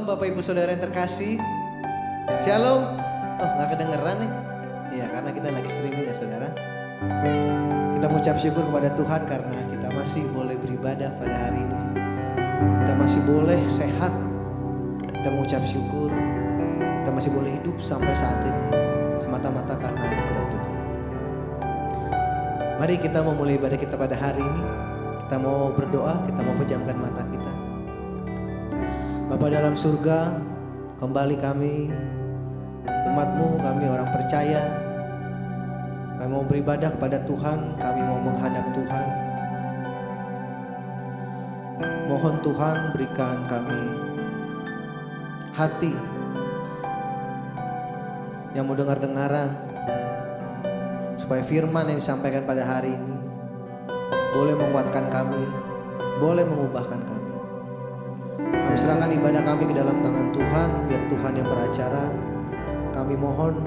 Shalom Bapak Ibu Saudara yang terkasih. Shalom. Oh gak kedengeran nih. Iya karena kita lagi streaming ya saudara. Kita mengucap syukur kepada Tuhan karena kita masih boleh beribadah pada hari ini. Kita masih boleh sehat. Kita mengucap syukur. Kita masih boleh hidup sampai saat ini. Semata-mata karena anugerah Tuhan. Mari kita memulai ibadah kita pada hari ini. Kita mau berdoa, kita mau pejamkan mata kita. Bapa dalam surga, kembali kami umat-Mu, kami orang percaya. Kami mau beribadah kepada Tuhan, kami mau menghadap Tuhan. Mohon Tuhan berikan kami hati yang mau dengar-dengaran, supaya firman yang disampaikan pada hari ini boleh menguatkan kami, boleh mengubahkan kami. Kami serahkan ibadah kami ke dalam tangan Tuhan, biar Tuhan yang beracara. Kami mohon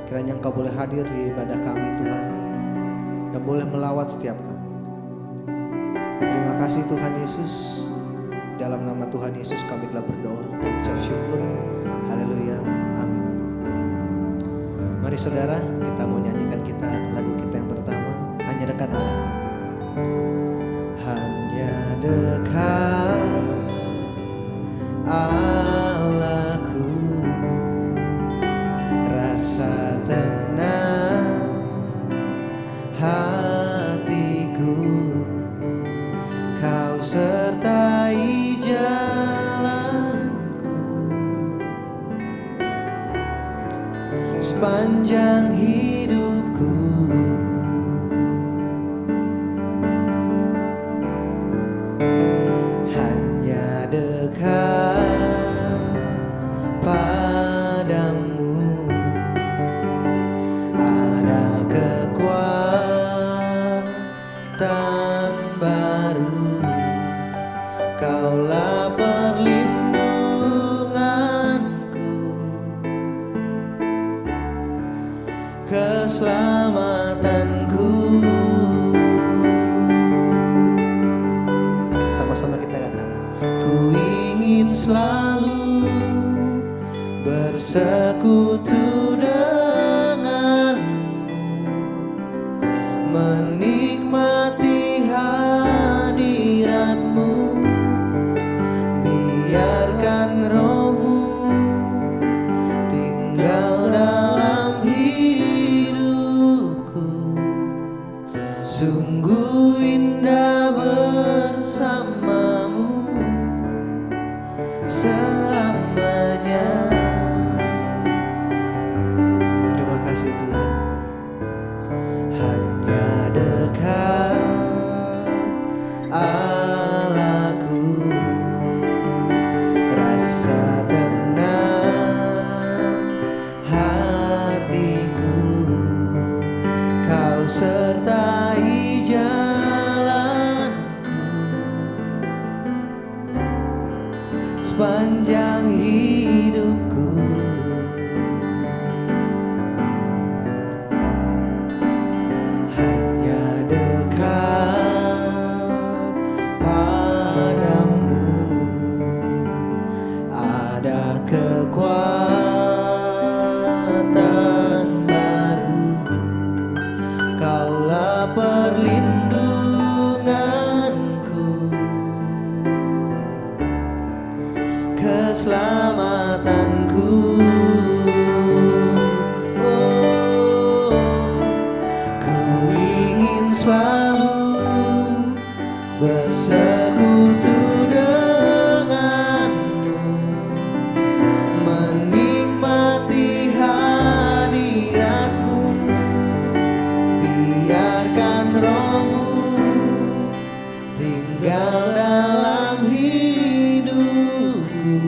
kiranya Engkau boleh hadir di ibadah kami Tuhan, dan boleh melawat setiap kami. Terima kasih Tuhan Yesus. Dalam nama Tuhan Yesus kami telah berdoa dan ucap syukur. Haleluya, amin. Mari saudara, kita mau nyanyikan lagu kita yang pertama, Hanya Dekat Allah. Hanya dekat Allahku, rasa tenang hatiku, Kau sertai jalanku sepanjang hidupku. Hanya dekat padamu ada kekuatan baru. Kaulah perlindunganku, keselamatanku. Sama-sama kita katakan, ku ingin selalu bersekutu denganmu, menikmati hadiratmu. Biarkan rohmu tinggal dalam hidupku. Sungguh indah bersamamu selamanya. Terima kasih Tuhan. Hanya dekat Allahku, rasa tenang hatiku, Kau sertai jalanku sepanjang hidupku. Hanya dekat padamu ada kekuatan baru. Kaulah perlindunganku, keselamatanku. Oh, ku ingin selalu bersekutu denganmu, menikmati hadiratmu. Biarkan rohmu tinggal dalam hidupku.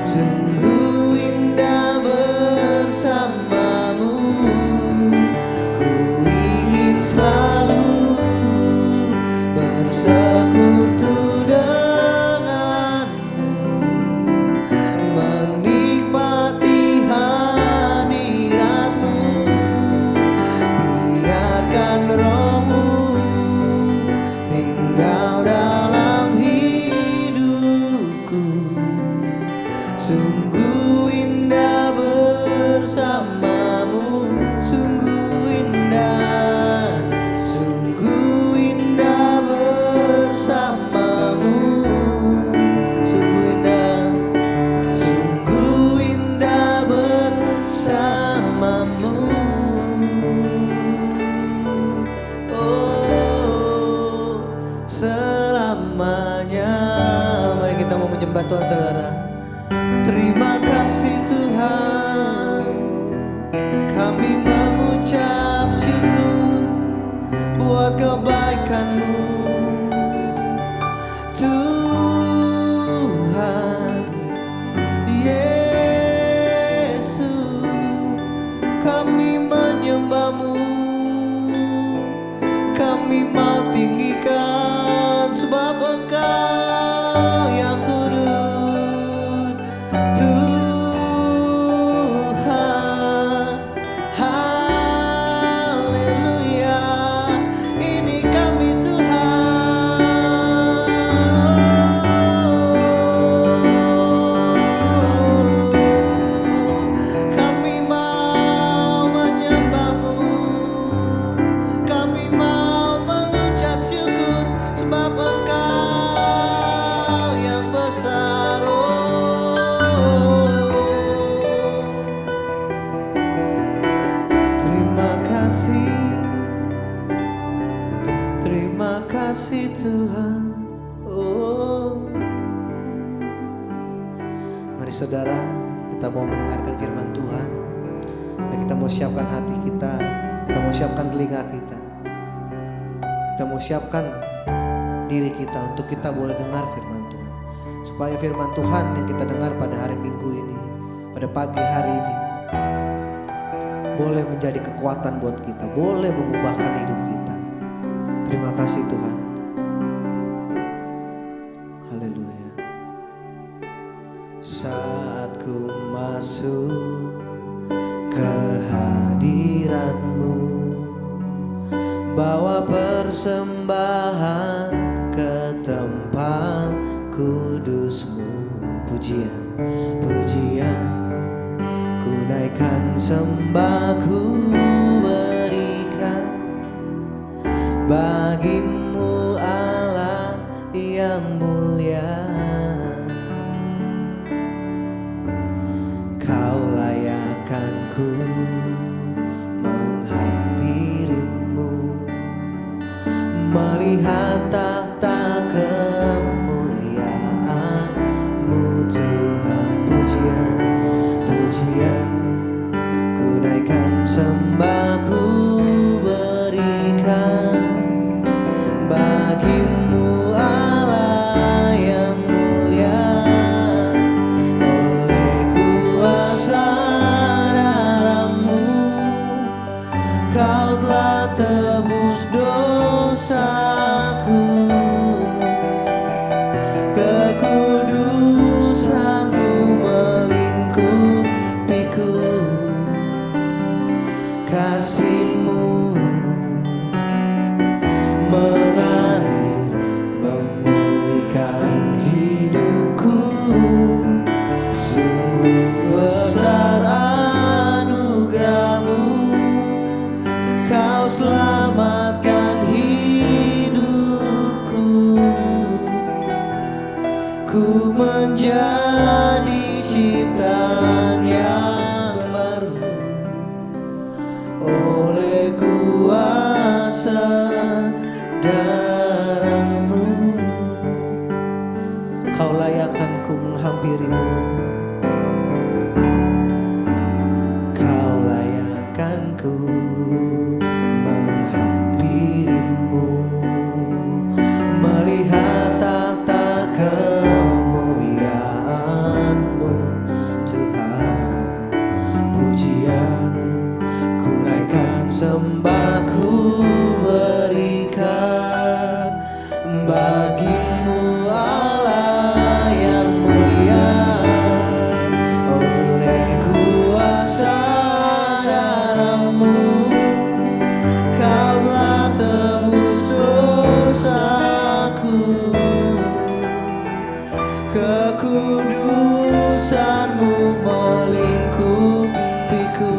Sungguh indah bersamamu. Ku ingin selalu bersekutu Tuhan saudara. Terima kasih Tuhan, kami mengucap syukur buat kebaikan-Mu Tuhan Yesus. Kami menyembah-Mu, kami mau tinggikan sebab Engkau yang kudus Tuhan. Haleluya, ini kami Tuhan. Kami mau menyembah-Mu, kami mau mengucap syukur sebab Engkau yang besar. Terima kasih Tuhan. Mari saudara, kita mau mendengarkan firman Tuhan. Dan kita mau siapkan hati kita mau siapkan telinga kita mau siapkan diri kita untuk kita boleh dengar firman Tuhan. Supaya firman Tuhan yang kita dengar pada hari Minggu ini, pada pagi hari ini, boleh menjadi kekuatan buat kita, boleh mengubahkan hidup kita. Terima kasih Tuhan. Haleluya. Saat ku masuk ke hadirat-Mu, bawa persembahan ke tempat kudus-Mu. Pujian, pujian, ku naikkan sembahku berikan bagi-Mu Allah yang mulia. Kau layakkan ku menghampiri-Mu, melihat tahta kemuliaan-Mu Tuhan. Pujian, pujian, ku naikkan sembahku berikan bagi-Mu Allah yang mulia. Oleh kuasa darah-Mu, Kau telah tebus dosaku. Kekudusan-Mu melingkupiku, kasih-Mu mengalir memulihkan hidupku. Sungguh besar anugerah-Mu, Kau selamatkan hidupku. Ku menjadi ciptaan yang baru oleh kuasa darah-Mu. Kau layakkan ku menghampiri-Mu, Kau layakkan ku menghampiri-Mu, melihat tahta kemuliaan-Mu Tuhan. Pujian, ku naikkan sembahku berikan bagi-Mu Allah yang mulia. Oleh kuasa darah-Mu, Kau telah tebus dosaku. Kekudusan-Mu melingkupiku,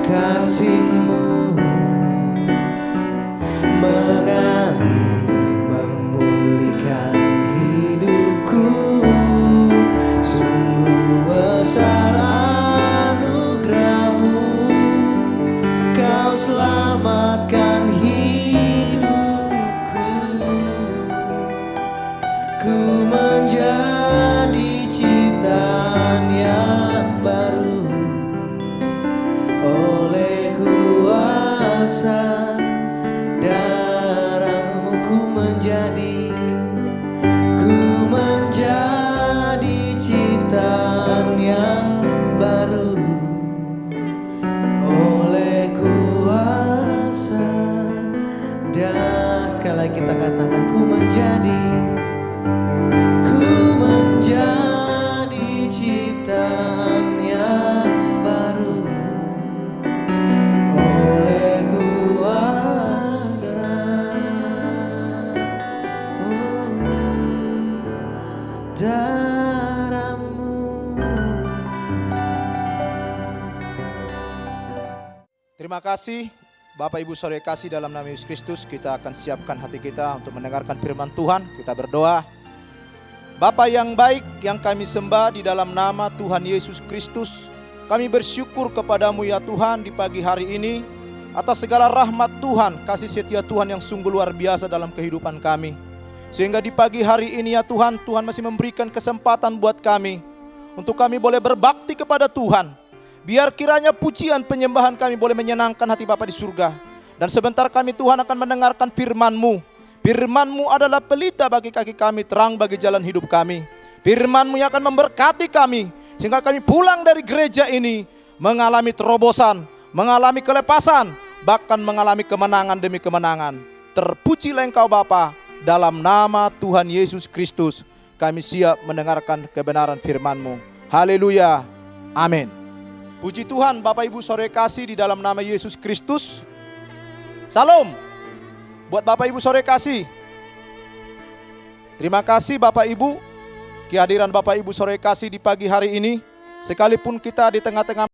kasih-Mu mengalir memulihkan hidupku. Sungguh besar anugerah-Mu, Kau selamatkan hidupku. Ku kuasa darahmu ku menjadi ciptaan yang baru oleh kuasa dan sekali lagi kita katakan ku menjadi ciptaan yang baru oleh kuasa darahmu. Terima kasih Bapak Ibu Saudara kasih dalam nama Yesus Kristus. Kita akan siapkan hati kita untuk mendengarkan firman Tuhan. Kita berdoa. Bapa yang baik yang kami sembah di dalam nama Tuhan Yesus Kristus, kami bersyukur kepadamu ya Tuhan di pagi hari ini atas segala rahmat Tuhan, kasih setia Tuhan yang sungguh luar biasa dalam kehidupan kami. Sehingga di pagi hari ini ya Tuhan, Tuhan masih memberikan kesempatan buat kami untuk kami boleh berbakti kepada Tuhan. Biar kiranya pujian penyembahan kami boleh menyenangkan hati Bapa di surga. Dan sebentar kami Tuhan akan mendengarkan firman-Mu. Firman-Mu adalah pelita bagi kaki kami, terang bagi jalan hidup kami. Firman-Mu yang akan memberkati kami, sehingga kami pulang dari gereja ini mengalami terobosan, mengalami kelepasan, bahkan mengalami kemenangan demi kemenangan. Terpujilah Engkau Bapa, dalam nama Tuhan Yesus Kristus kami siap mendengarkan kebenaran firman-Mu. Haleluya, amin. Puji Tuhan Bapak Ibu Saudara kasih di dalam nama Yesus Kristus. Salam buat Bapak Ibu Saudara kasih. Terima kasih Bapak Ibu, kehadiran Bapak Ibu Saudara kasih di pagi hari ini. Sekalipun kita di tengah-tengah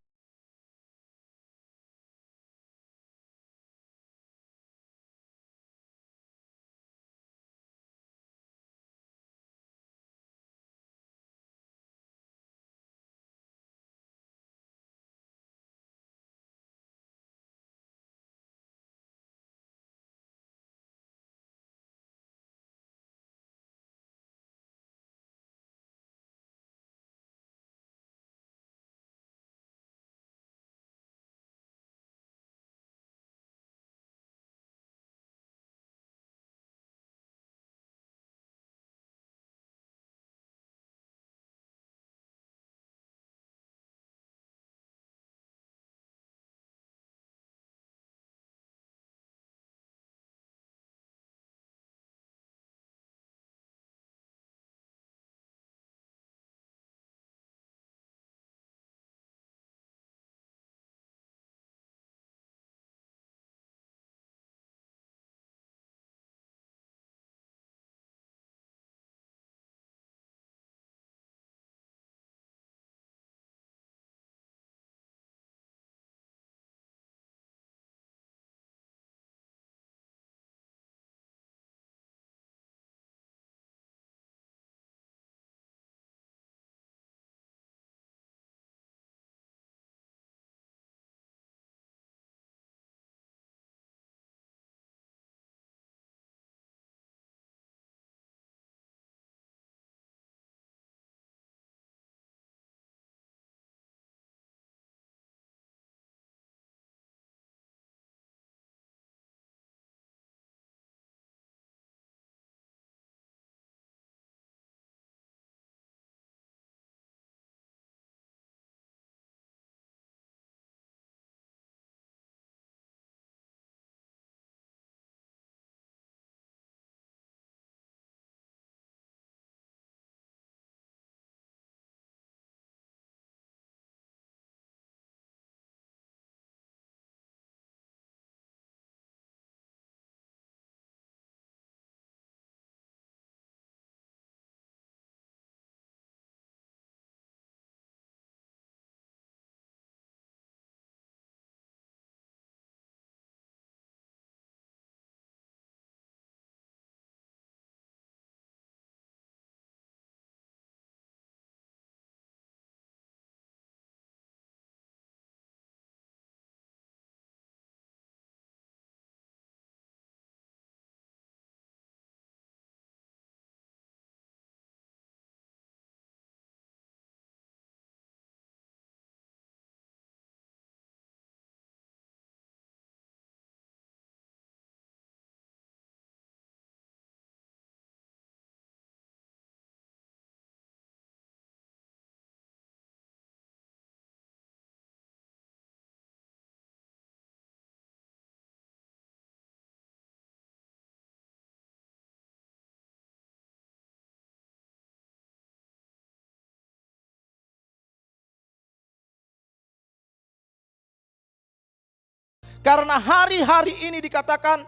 Karena hari-hari ini dikatakan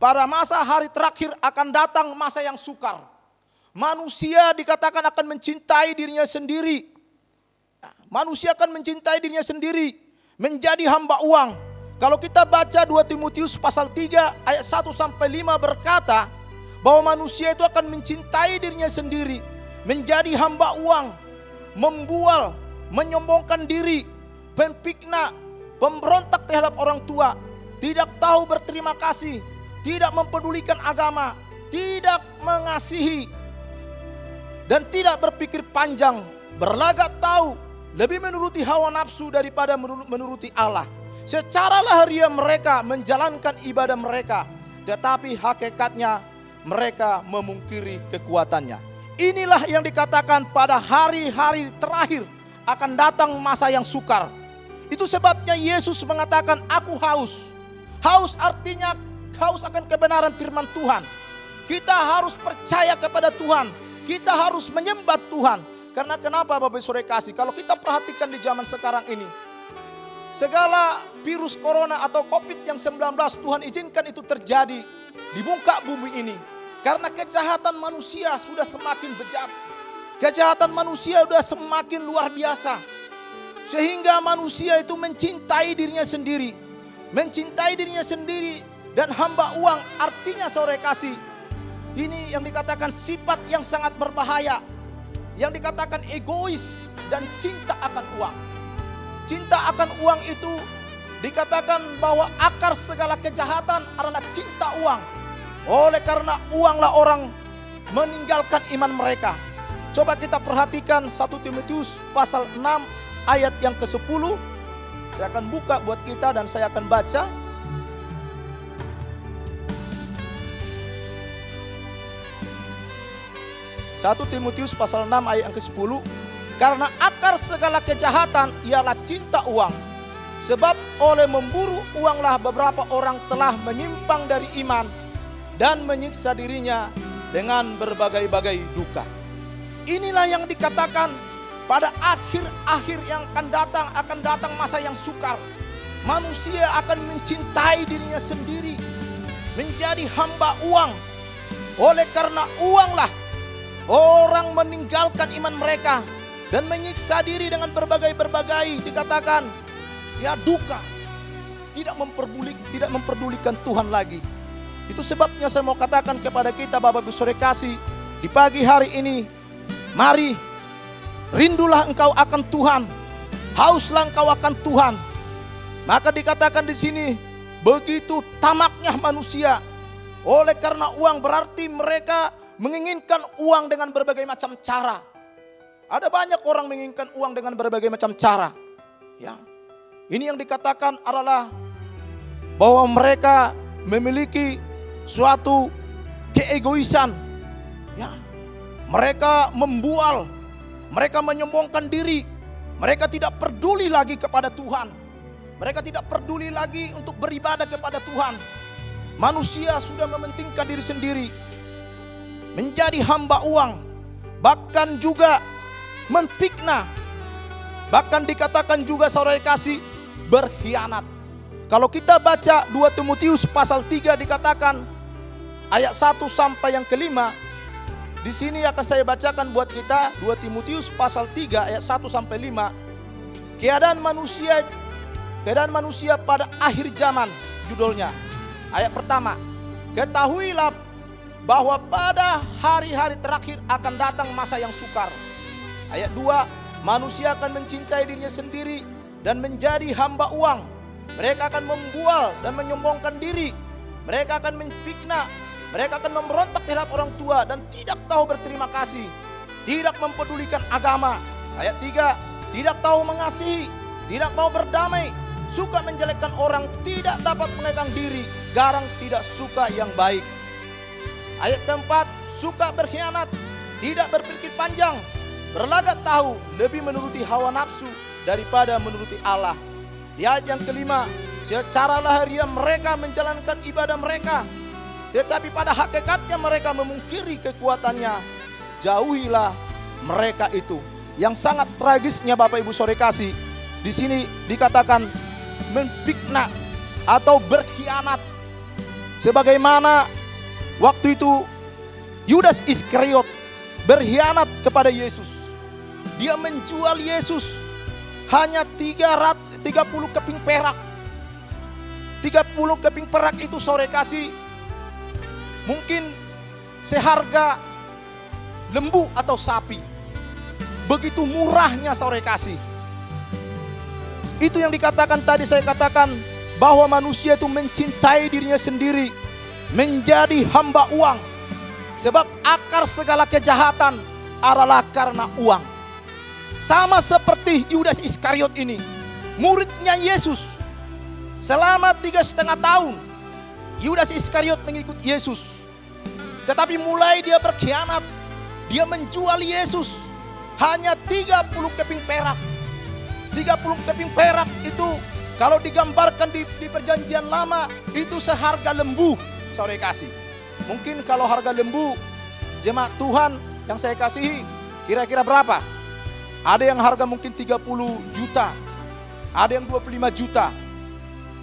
pada masa hari terakhir akan datang masa yang sukar. Manusia dikatakan akan mencintai dirinya sendiri. Manusia akan mencintai dirinya sendiri, menjadi hamba uang. Kalau kita baca 2 Timotius pasal 3 ayat 1 sampai 5 berkata bahwa manusia itu akan mencintai dirinya sendiri, menjadi hamba uang, membual, menyombongkan diri, pemfitnah, pemberontak terhadap orang tua, tidak tahu berterima kasih, tidak mempedulikan agama, tidak mengasihi, dan tidak berpikir panjang, berlagak tahu, lebih menuruti hawa nafsu daripada menuruti Allah. Secara lahiriah mereka menjalankan ibadah mereka, tetapi hakikatnya mereka memungkiri kekuatannya. Inilah yang dikatakan pada hari-hari terakhir akan datang masa yang sukar. Itu sebabnya Yesus mengatakan, aku haus. Haus artinya haus akan kebenaran firman Tuhan. Kita harus percaya kepada Tuhan. Kita harus menyembah Tuhan. Karena kenapa Bapak Saudara kasih? Kalau kita perhatikan di zaman sekarang ini, segala virus corona atau COVID-19 Tuhan izinkan itu terjadi di muka bumi ini. Karena kejahatan manusia sudah semakin bejat. Kejahatan manusia sudah semakin luar biasa. Sehingga manusia itu mencintai dirinya sendiri. Mencintai dirinya sendiri dan hamba uang, artinya saudara kasih. Ini yang dikatakan sifat yang sangat berbahaya. Yang dikatakan egois dan cinta akan uang. Cinta akan uang itu dikatakan bahwa akar segala kejahatan adalah cinta uang. Oleh karena uanglah orang meninggalkan iman mereka. Coba kita perhatikan 1 Timotius pasal 6 ayat yang ke-10. Saya akan buka buat kita dan saya akan baca. Satu Timotius pasal 6 ayat yang ke-10. Karena akar segala kejahatan ialah cinta uang. Sebab oleh memburu uanglah beberapa orang telah menyimpang dari iman dan menyiksa dirinya dengan berbagai-bagai duka. Inilah yang dikatakan pada akhir-akhir yang akan datang masa yang sukar. Manusia akan mencintai dirinya sendiri, menjadi hamba uang. Oleh karena uanglah orang meninggalkan iman mereka dan menyiksa diri dengan berbagai-berbagai, dikatakan ya duka, tidak memperdulikan Tuhan lagi. Itu sebabnya saya mau katakan kepada kita Bapak Ibu Saudara kasih, di pagi hari ini, mari rindulah engkau akan Tuhan, hauslah engkau akan Tuhan. Maka dikatakan di sini, begitu tamaknya manusia. Oleh karena uang berarti mereka menginginkan uang dengan berbagai macam cara. Ada banyak orang menginginkan uang dengan berbagai macam cara. Ya, ini yang dikatakan adalah bahwa mereka memiliki suatu keegoisan. Ya, mereka membual, mereka menyombongkan diri, mereka tidak peduli lagi kepada Tuhan. Mereka tidak peduli lagi untuk beribadah kepada Tuhan. Manusia sudah mementingkan diri sendiri, menjadi hamba uang, bahkan juga memfitnah. Bahkan dikatakan juga saudara kasih berkhianat. Kalau kita baca 2 Timotius pasal 3 dikatakan ayat 1 sampai yang kelima. Di sini akan saya bacakan buat kita 2 Timotius pasal 3 ayat 1 sampai 5. Keadaan manusia pada akhir zaman, judulnya. Ayat pertama, ketahuilah bahwa pada hari-hari terakhir akan datang masa yang sukar. Ayat 2, manusia akan mencintai dirinya sendiri dan menjadi hamba uang. Mereka akan membual dan menyombongkan diri. Mereka akan memfitnah. Mereka akan memberontak terhadap orang tua dan tidak tahu berterima kasih. Tidak mempedulikan agama. Ayat 3, tidak tahu mengasihi, tidak mau berdamai, suka menjelekkan orang, tidak dapat mengegang diri, garang tidak suka yang baik. Ayat keempat, suka berkhianat, tidak berpikir panjang, berlagak tahu, lebih menuruti hawa nafsu daripada menuruti Allah. Di ayat yang kelima, secara lahiriah mereka menjalankan ibadah mereka, tetapi pada hakikatnya mereka memungkiri kekuatannya. Jauhilah mereka itu. Yang sangat tragisnya Bapak Ibu Saudara kasih, di sini dikatakan memfitnah atau berkhianat. Sebagaimana waktu itu Yudas Iskariot berkhianat kepada Yesus. Dia menjual Yesus hanya 30 keping perak. 30 keping perak itu saudara kasih mungkin seharga lembu atau sapi. Begitu murahnya saudara kasih. Itu yang dikatakan tadi, saya katakan bahwa manusia itu mencintai dirinya sendiri, menjadi hamba uang. Sebab akar segala kejahatan adalah karena uang. Sama seperti Yudas Iskariot ini, muridnya Yesus. Selama 3,5 tahun Yudas Iskariot mengikut Yesus. Tetapi mulai dia berkhianat, dia menjual Yesus hanya 30 keping perak. 30 keping perak itu kalau digambarkan di perjanjian lama itu seharga lembu, saudara kasih. Mungkin kalau harga lembu jemaat Tuhan yang saya kasihi kira-kira berapa? Ada yang harga mungkin 30 juta, ada yang 25 juta.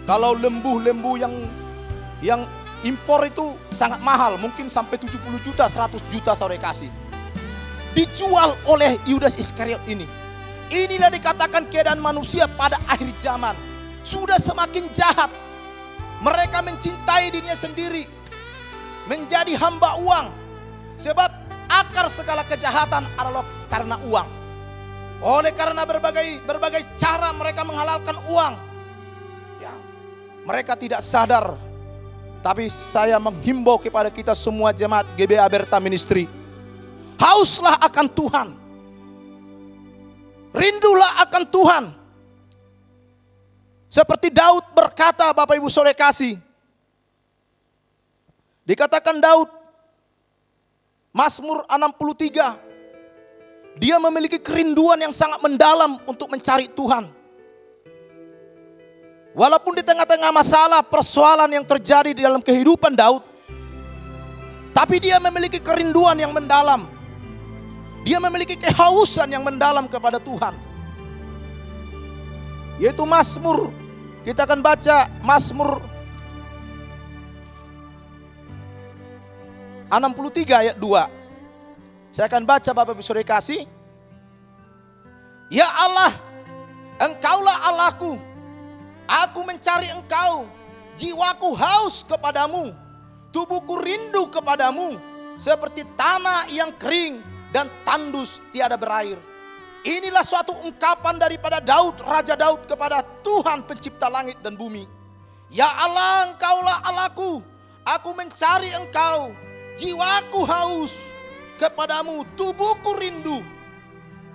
Kalau lembu-lembu yang impor itu sangat mahal, mungkin sampai 70 juta, 100 juta saudara kasih. Dijual oleh Yudas Iskariot ini. Inilah dikatakan keadaan manusia pada akhir zaman. Sudah semakin jahat. Mereka mencintai dirinya sendiri, menjadi hamba uang. Sebab akar segala kejahatan adalah karena uang. Oleh karena berbagai cara mereka menghalalkan uang. Ya, mereka tidak sadar. Tapi saya menghimbau kepada kita semua jemaat GBA Berta Ministry. Hauslah akan Tuhan. Rindulah akan Tuhan. Seperti Daud berkata, Bapak Ibu Saudara kasih. Dikatakan Daud, Mazmur 63. Dia memiliki kerinduan yang sangat mendalam untuk mencari Tuhan. Walaupun di tengah-tengah masalah, persoalan yang terjadi di dalam kehidupan Daud, tapi dia memiliki kerinduan yang mendalam. Dia memiliki kehausan yang mendalam kepada Tuhan. Yaitu Mazmur, kita akan baca Mazmur 63 ayat 2. Saya akan baca Bapak Ibu Saudara kasih. Ya Allah, Engkaulah Allahku. Aku mencari Engkau. Jiwaku haus kepadamu. Tubuhku rindu kepadamu. Seperti tanah yang kering dan tandus tiada berair. Inilah suatu ungkapan daripada Daud, Raja Daud kepada Tuhan pencipta langit dan bumi. Ya Allah, Engkaulah Allahku. Aku mencari Engkau. Jiwaku haus kepadamu, tubuhku rindu.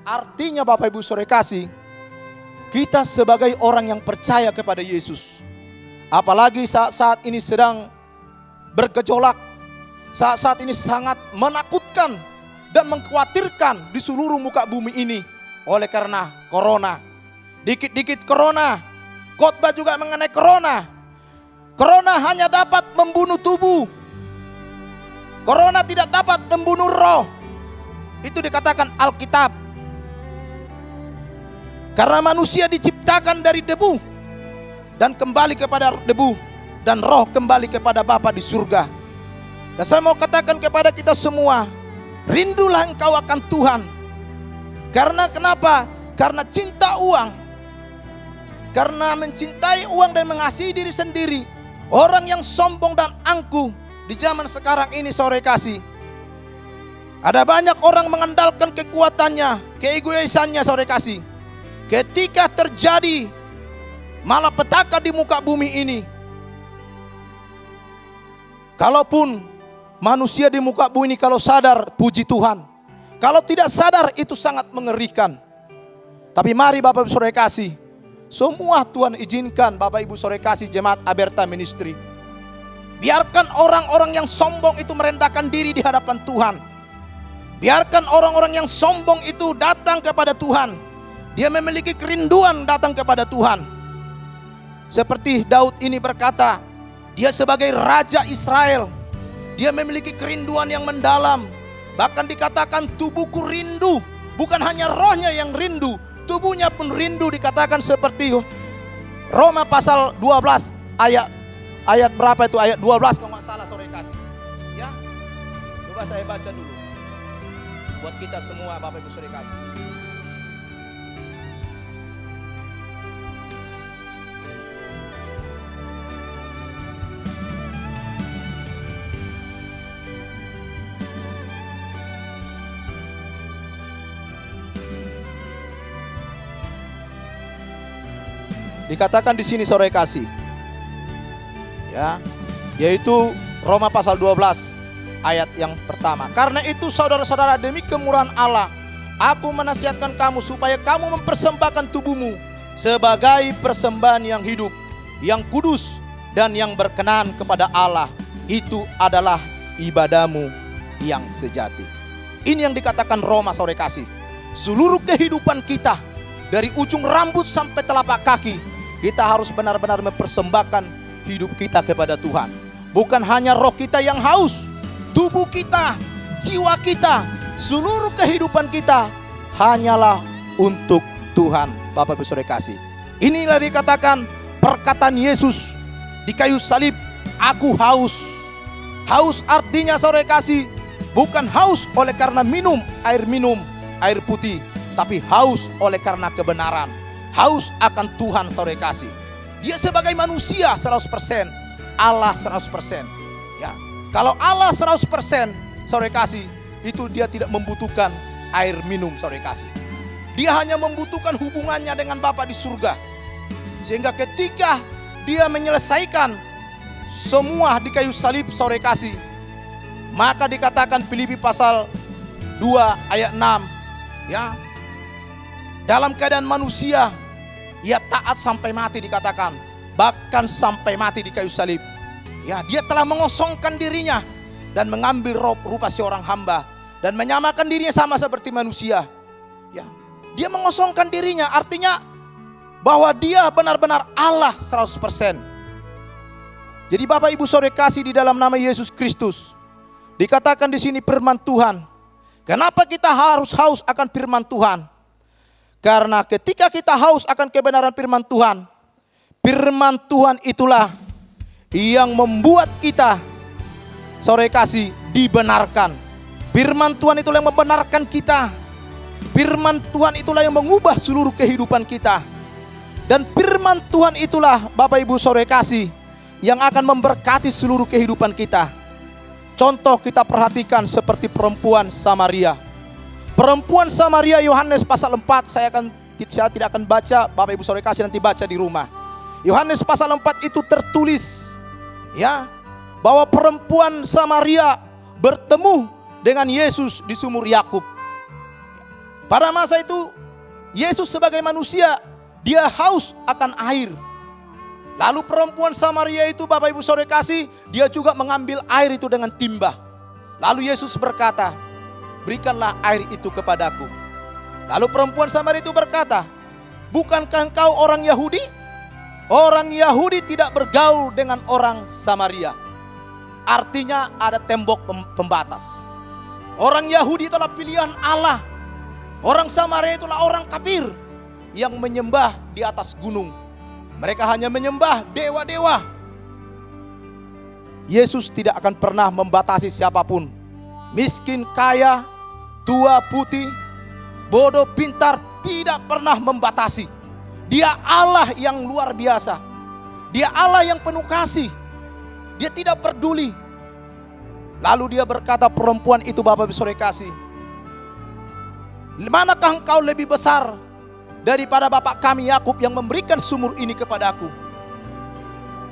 Artinya Bapak Ibu Saudara kasih, kita sebagai orang yang percaya kepada Yesus, apalagi saat-saat ini sedang bergejolak, saat-saat ini sangat menakutkan dan mengkhawatirkan di seluruh muka bumi ini oleh karena corona. Dikit-dikit corona, khotbah juga mengenai corona. Corona hanya dapat membunuh tubuh. Corona tidak dapat membunuh roh. Itu dikatakan Alkitab. Karena manusia diciptakan dari debu dan kembali kepada debu, dan roh kembali kepada Bapa di surga. Dan saya mau katakan kepada kita semua, rindulah engkau akan Tuhan. Karena kenapa? Karena cinta uang. Karena mencintai uang dan mengasihi diri sendiri. Orang yang sombong dan angkuh di zaman sekarang ini saudara kasih. Ada banyak orang mengandalkan kekuatannya, keegoisannya saudara kasih. Ketika terjadi malapetaka di muka bumi ini, kalaupun manusia di muka bumi ini kalau sadar, puji Tuhan. Kalau tidak sadar, itu sangat mengerikan. Tapi mari Bapak Ibu Saudara kasih, semua Tuhan izinkan Bapak Ibu Saudara kasih jemaat Aberta Ministry. Biarkan orang-orang yang sombong itu merendahkan diri di hadapan Tuhan. Biarkan orang-orang yang sombong itu datang kepada Tuhan. Dia memiliki kerinduan datang kepada Tuhan. Seperti Daud ini berkata, dia sebagai Raja Israel, dia memiliki kerinduan yang mendalam. Bahkan dikatakan tubuhku rindu. Bukan hanya rohnya yang rindu, tubuhnya pun rindu. Dikatakan seperti Roma pasal 12 ayat berapa itu? Ayat 12 kalau nggak salah sore kasih. Ya, coba saya baca dulu. Buat kita semua Bapak Ibu sore kasih. Dikatakan di sini sore kasih, ya, yaitu Roma pasal 12 ayat yang pertama. Karena itu saudara-saudara, demi kemurahan Allah, aku menasihatkan kamu supaya kamu mempersembahkan tubuhmu sebagai persembahan yang hidup, yang kudus, dan yang berkenan kepada Allah. Itu adalah ibadahmu yang sejati. Ini yang dikatakan Roma sore kasih. Seluruh kehidupan kita, dari ujung rambut sampai telapak kaki, kita harus benar-benar mempersembahkan hidup kita kepada Tuhan. Bukan hanya roh kita yang haus, tubuh kita, jiwa kita, seluruh kehidupan kita hanyalah untuk Tuhan. Bapak Ibu saudara kasih, inilah dikatakan perkataan Yesus di kayu salib, aku haus. Haus artinya saudara kasih, bukan haus oleh karena minum air putih, tapi haus oleh karena kebenaran. Haus akan Tuhan saudara kasih. Dia sebagai manusia 100%, Allah 100%. Ya. Kalau Allah 100% saudara kasih, itu dia tidak membutuhkan air minum saudara kasih. Dia hanya membutuhkan hubungannya dengan Bapa di surga. Sehingga ketika dia menyelesaikan semua di kayu salib saudara kasih, maka dikatakan Filipi pasal 2 ayat 6, ya, dalam keadaan manusia, ia taat sampai mati dikatakan. Bahkan sampai mati di kayu salib. Ya, dia telah mengosongkan dirinya dan mengambil rupa seorang hamba. Dan menyamakan dirinya sama seperti manusia. Ya, dia mengosongkan dirinya, artinya bahwa dia benar-benar Allah 100%. Jadi Bapak Ibu saudara kasih, di dalam nama Yesus Kristus, dikatakan di sini firman Tuhan. Kenapa kita harus haus akan firman Tuhan? Karena ketika kita haus akan kebenaran firman Tuhan itulah yang membuat kita saudara kasih dibenarkan. Firman Tuhan itulah yang membenarkan kita. Firman Tuhan itulah yang mengubah seluruh kehidupan kita. Dan firman Tuhan itulah Bapak Ibu saudara kasih yang akan memberkati seluruh kehidupan kita. Contoh kita perhatikan seperti perempuan Samaria. Perempuan Samaria, Yohanes pasal 4, saya tidak akan baca, Bapak Ibu saudara kasih nanti baca di rumah. Yohanes pasal 4 itu tertulis, ya, bahwa perempuan Samaria bertemu dengan Yesus di sumur Yakub. Pada masa itu Yesus sebagai manusia, dia haus akan air. Lalu perempuan Samaria itu Bapak Ibu saudara kasih, dia juga mengambil air itu dengan timba. Lalu Yesus berkata, berikanlah air itu kepadaku. Lalu perempuan Samaria itu berkata, bukankah engkau orang Yahudi? Orang Yahudi tidak bergaul dengan orang Samaria. Artinya ada tembok pembatas. Orang Yahudi itulah pilihan Allah. Orang Samaria itulah orang kafir yang menyembah di atas gunung. Mereka hanya menyembah dewa-dewa. Yesus tidak akan pernah membatasi siapapun. Miskin, kaya, tua, putih, bodoh, pintar, tidak pernah membatasi. Dia Allah yang luar biasa. Dia Allah yang penuh kasih. Dia tidak peduli. Lalu dia berkata, perempuan itu Bapak Ibu saudara kasih, manakah engkau lebih besar daripada bapak kami Yakub yang memberikan sumur ini kepadaku?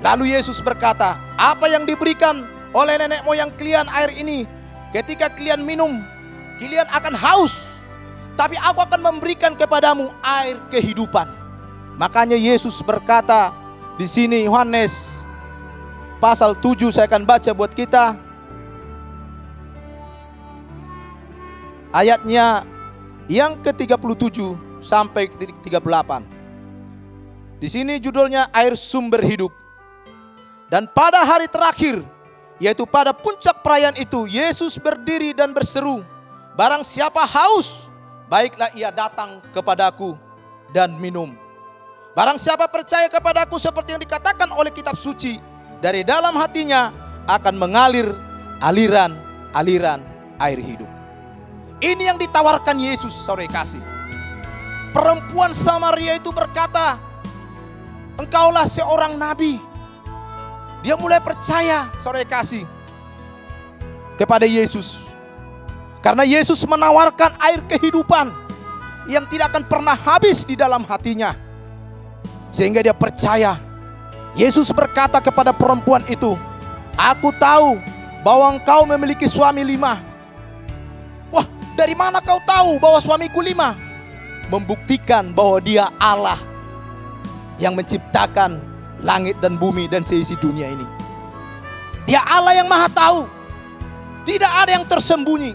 Lalu Yesus berkata, apa yang diberikan oleh nenek moyang kalian air ini, ketika kalian minum, kalian akan haus. Tapi aku akan memberikan kepadamu air kehidupan. Makanya Yesus berkata di sini, Yohanes pasal 7, saya akan baca buat kita. Ayatnya yang ke-37 sampai ke-38. Di sini judulnya air sumber hidup. Dan pada hari terakhir, yaitu pada puncak perayaan itu, Yesus berdiri dan berseru, barang siapa haus, baiklah ia datang kepadaku dan minum. Barang siapa percaya kepadaku seperti yang dikatakan oleh kitab suci, dari dalam hatinya akan mengalir aliran air hidup. Ini yang ditawarkan Yesus, saudara kasih. Perempuan Samaria itu berkata, engkaulah seorang nabi. Dia mulai percaya, saudara kasih, kepada Yesus. Karena Yesus menawarkan air kehidupan yang tidak akan pernah habis di dalam hatinya. Sehingga dia percaya. Yesus berkata kepada perempuan itu, aku tahu bahwa engkau memiliki suami 5. Wah, dari mana kau tahu bahwa suamiku 5? Membuktikan bahwa dia Allah yang menciptakan langit dan bumi dan seisi dunia ini. Dia Allah yang maha tahu. Tidak ada yang tersembunyi.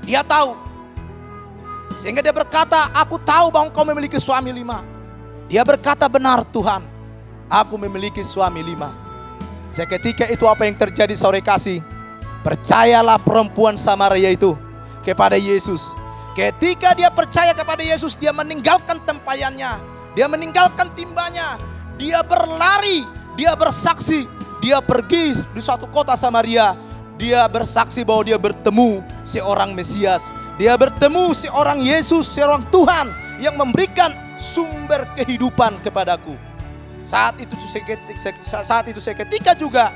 Dia tahu. Sehingga dia berkata, aku tahu bahwa engkau memiliki suami 5. Dia berkata, benar Tuhan, aku memiliki suami 5. Seketika itu apa yang terjadi, saudara kasih? Percayalah perempuan Samaria itu kepada Yesus. Ketika dia percaya kepada Yesus, dia meninggalkan tempayannya, dia meninggalkan timbanya, dia berlari, dia bersaksi, dia pergi di suatu kota Samaria. Dia bersaksi bahwa dia bertemu seorang Mesias, dia bertemu seorang Yesus, seorang Tuhan yang memberikan sumber kehidupan kepadaku. Saat itu seketika juga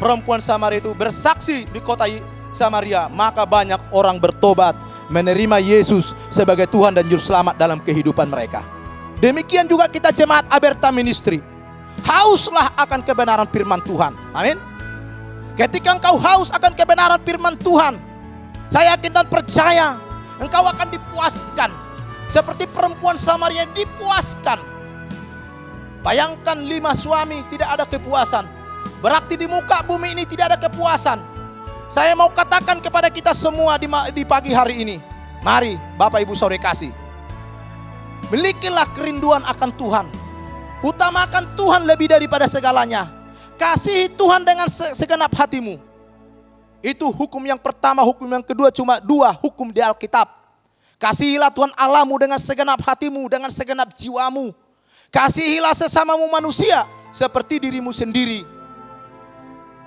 perempuan Samaria itu bersaksi di kota Samaria, maka banyak orang bertobat, menerima Yesus sebagai Tuhan dan Juru Selamat dalam kehidupan mereka. Demikian juga kita jemaat Aberta Ministry, hauslah akan kebenaran firman Tuhan. Amin. Ketika engkau haus akan kebenaran firman Tuhan, saya yakin dan percaya engkau akan dipuaskan seperti perempuan Samaria dipuaskan. Bayangkan 5 suami tidak ada kepuasan, berarti di muka bumi ini tidak ada kepuasan. Saya mau katakan kepada kita semua di pagi hari ini, mari Bapak Ibu Saudara kasih, milikilah kerinduan akan Tuhan, utamakan Tuhan lebih daripada segalanya. Kasihi Tuhan dengan segenap hatimu. Itu hukum yang pertama. Hukum yang kedua cuma 2 hukum di Alkitab. Kasihilah Tuhan Allahmu dengan segenap hatimu, dengan segenap jiwamu. Kasihilah sesamamu manusia seperti dirimu sendiri.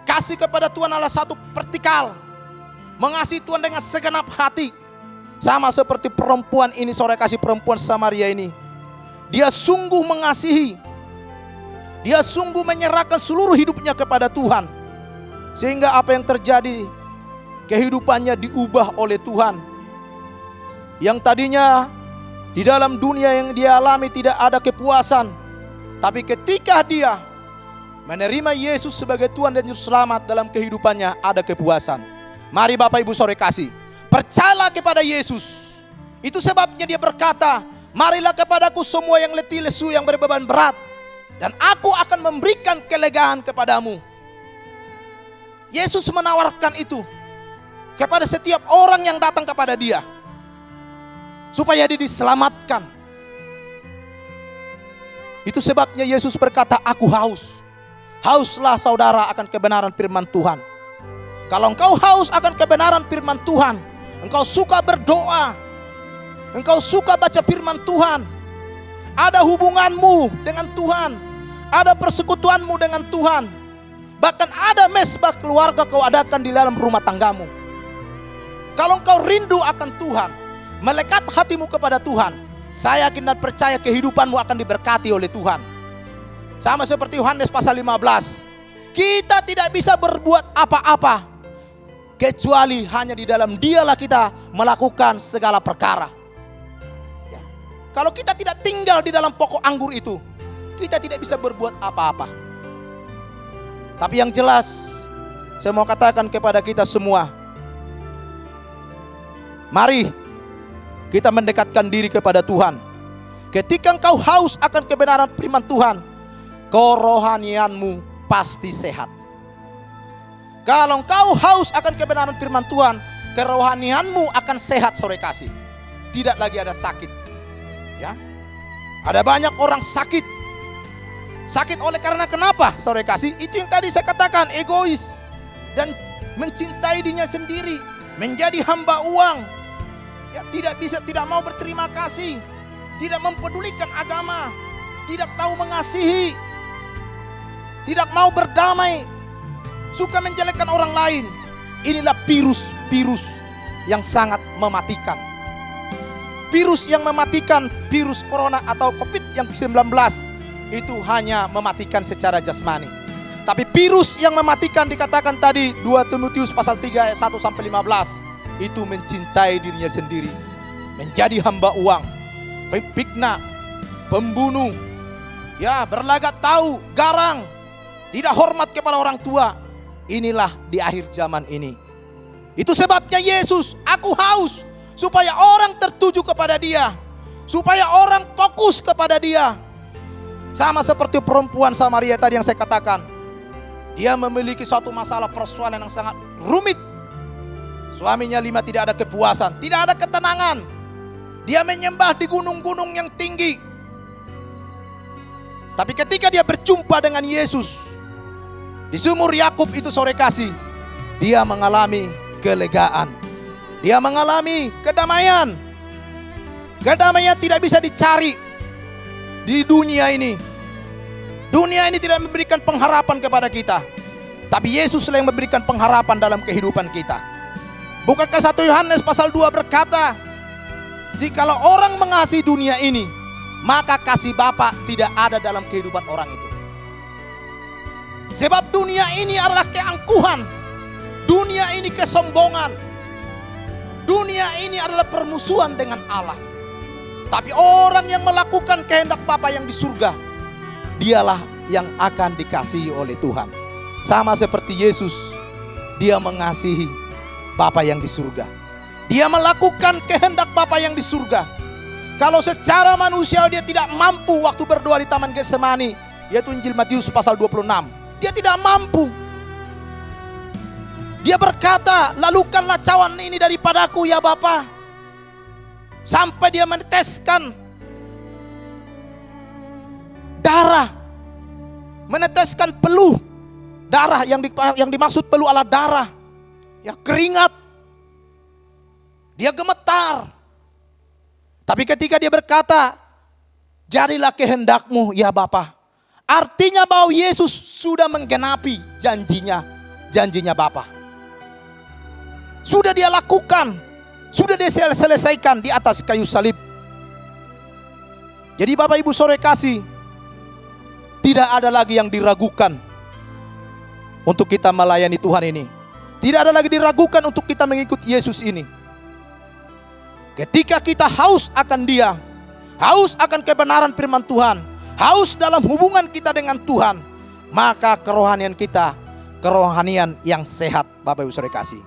Kasih kepada Tuhan adalah satu vertikal. Mengasihi Tuhan dengan segenap hati. Sama seperti perempuan ini, saudara kasih, perempuan Samaria ini. Dia sungguh mengasihi. Dia sungguh menyerahkan seluruh hidupnya kepada Tuhan. Sehingga apa yang terjadi, kehidupannya diubah oleh Tuhan. Yang tadinya di dalam dunia yang dia alami tidak ada kepuasan, tapi ketika dia menerima Yesus sebagai Tuhan dan Juru Selamat dalam kehidupannya, ada kepuasan. Mari Bapak Ibu Saudara kasih, percayalah kepada Yesus. Itu sebabnya dia berkata, marilah kepadaku semua yang letih lesu, yang berbeban berat, dan aku akan memberikan kelegaan kepadamu. Yesus menawarkan itu kepada setiap orang yang datang kepada dia, supaya dia diselamatkan. Itu sebabnya Yesus berkata, aku haus. Hauslah saudara akan kebenaran firman Tuhan. Kalau engkau haus akan kebenaran firman Tuhan, engkau suka berdoa, engkau suka baca firman Tuhan, ada hubunganmu dengan Tuhan, ada persekutuanmu dengan Tuhan, bahkan ada mesbah keluarga kau adakan di dalam rumah tanggamu. Kalau engkau rindu akan Tuhan, melekat hatimu kepada Tuhan, saya yakin dan percaya kehidupanmu akan diberkati oleh Tuhan. Sama seperti Yohanes pasal 15, kita tidak bisa berbuat apa-apa kecuali hanya di dalam Dialah kita melakukan segala perkara. Ya. Kalau kita tidak tinggal di dalam pokok anggur itu, kita tidak bisa berbuat apa-apa. Tapi yang jelas, saya mau katakan kepada kita semua, mari kita mendekatkan diri kepada Tuhan. Ketika engkau haus akan kebenaran firman Tuhan, kerohanianmu pasti sehat. Kalau engkau haus akan kebenaran firman Tuhan, kerohanianmu akan sehat, saudara kasih. Tidak lagi ada sakit. Ya, ada banyak orang sakit. Sakit oleh karena kenapa, saudara kasih? Itu yang tadi saya katakan, egois dan mencintai dirinya sendiri, menjadi hamba uang. Ya, tidak mau berterima kasih, tidak mempedulikan agama, tidak tahu mengasihi, tidak mau berdamai, suka menjelekkan orang lain. Inilah virus yang sangat mematikan. Virus yang mematikan, virus corona atau COVID-19 itu hanya mematikan secara jasmani. Tapi virus yang mematikan dikatakan tadi 2 Timotius pasal 3 ayat 1 sampai 15, itu mencintai dirinya sendiri, menjadi hamba uang, fitnah, pembunuh, ya, berlagak tahu, garang, tidak hormat kepada orang tua. Inilah di akhir zaman ini. Itu sebabnya Yesus, aku haus supaya orang tertuju kepada Dia, supaya orang fokus kepada Dia. Sama seperti perempuan Samaria tadi yang saya katakan. Dia memiliki suatu masalah persoalan yang sangat rumit. Suaminya 5 tidak ada kepuasan, tidak ada ketenangan. Dia menyembah di gunung-gunung yang tinggi. Tapi ketika dia berjumpa dengan Yesus di sumur Yakub itu sore kasih, dia mengalami kelegaan. Dia mengalami kedamaian. Kedamaian tidak bisa dicari di dunia ini. Dunia ini tidak memberikan pengharapan kepada kita. Tapi Yesus yang memberikan pengharapan dalam kehidupan kita. Bukankah 1 Yohanes pasal 2 berkata, jikalau orang mengasihi dunia ini, maka kasih Bapa tidak ada dalam kehidupan orang itu. Sebab dunia ini adalah keangkuhan. Dunia ini kesombongan. Dunia ini adalah permusuhan dengan Allah. Tapi orang yang melakukan kehendak Bapa yang di surga, dialah yang akan dikasihi oleh Tuhan. Sama seperti Yesus, dia mengasihi Bapa yang di surga. Dia melakukan kehendak Bapa yang di surga. Kalau secara manusia dia tidak mampu waktu berdoa di Taman Getsemani, yaitu Injil Matius pasal 26. Dia tidak mampu. Dia berkata, lalukanlah cawan ini daripadaku ya Bapa. Sampai dia meneteskan darah, meneteskan peluh. Darah yang dimaksud peluh adalah darah, ya, keringat. Dia gemetar. Tapi ketika dia berkata, jadilah kehendakmu ya Bapa. Artinya bahwa Yesus sudah menggenapi janjinya Bapa. Sudah dia lakukan, sudah dia selesaikan di atas kayu salib. Jadi Bapak Ibu sore kasih, tidak ada lagi yang diragukan untuk kita melayani Tuhan ini. Tidak ada lagi diragukan untuk kita mengikuti Yesus ini. Ketika kita haus akan Dia, haus akan kebenaran firman Tuhan, haus dalam hubungan kita dengan Tuhan, maka kerohanian kita, kerohanian yang sehat Bapak Ibu sore kasih.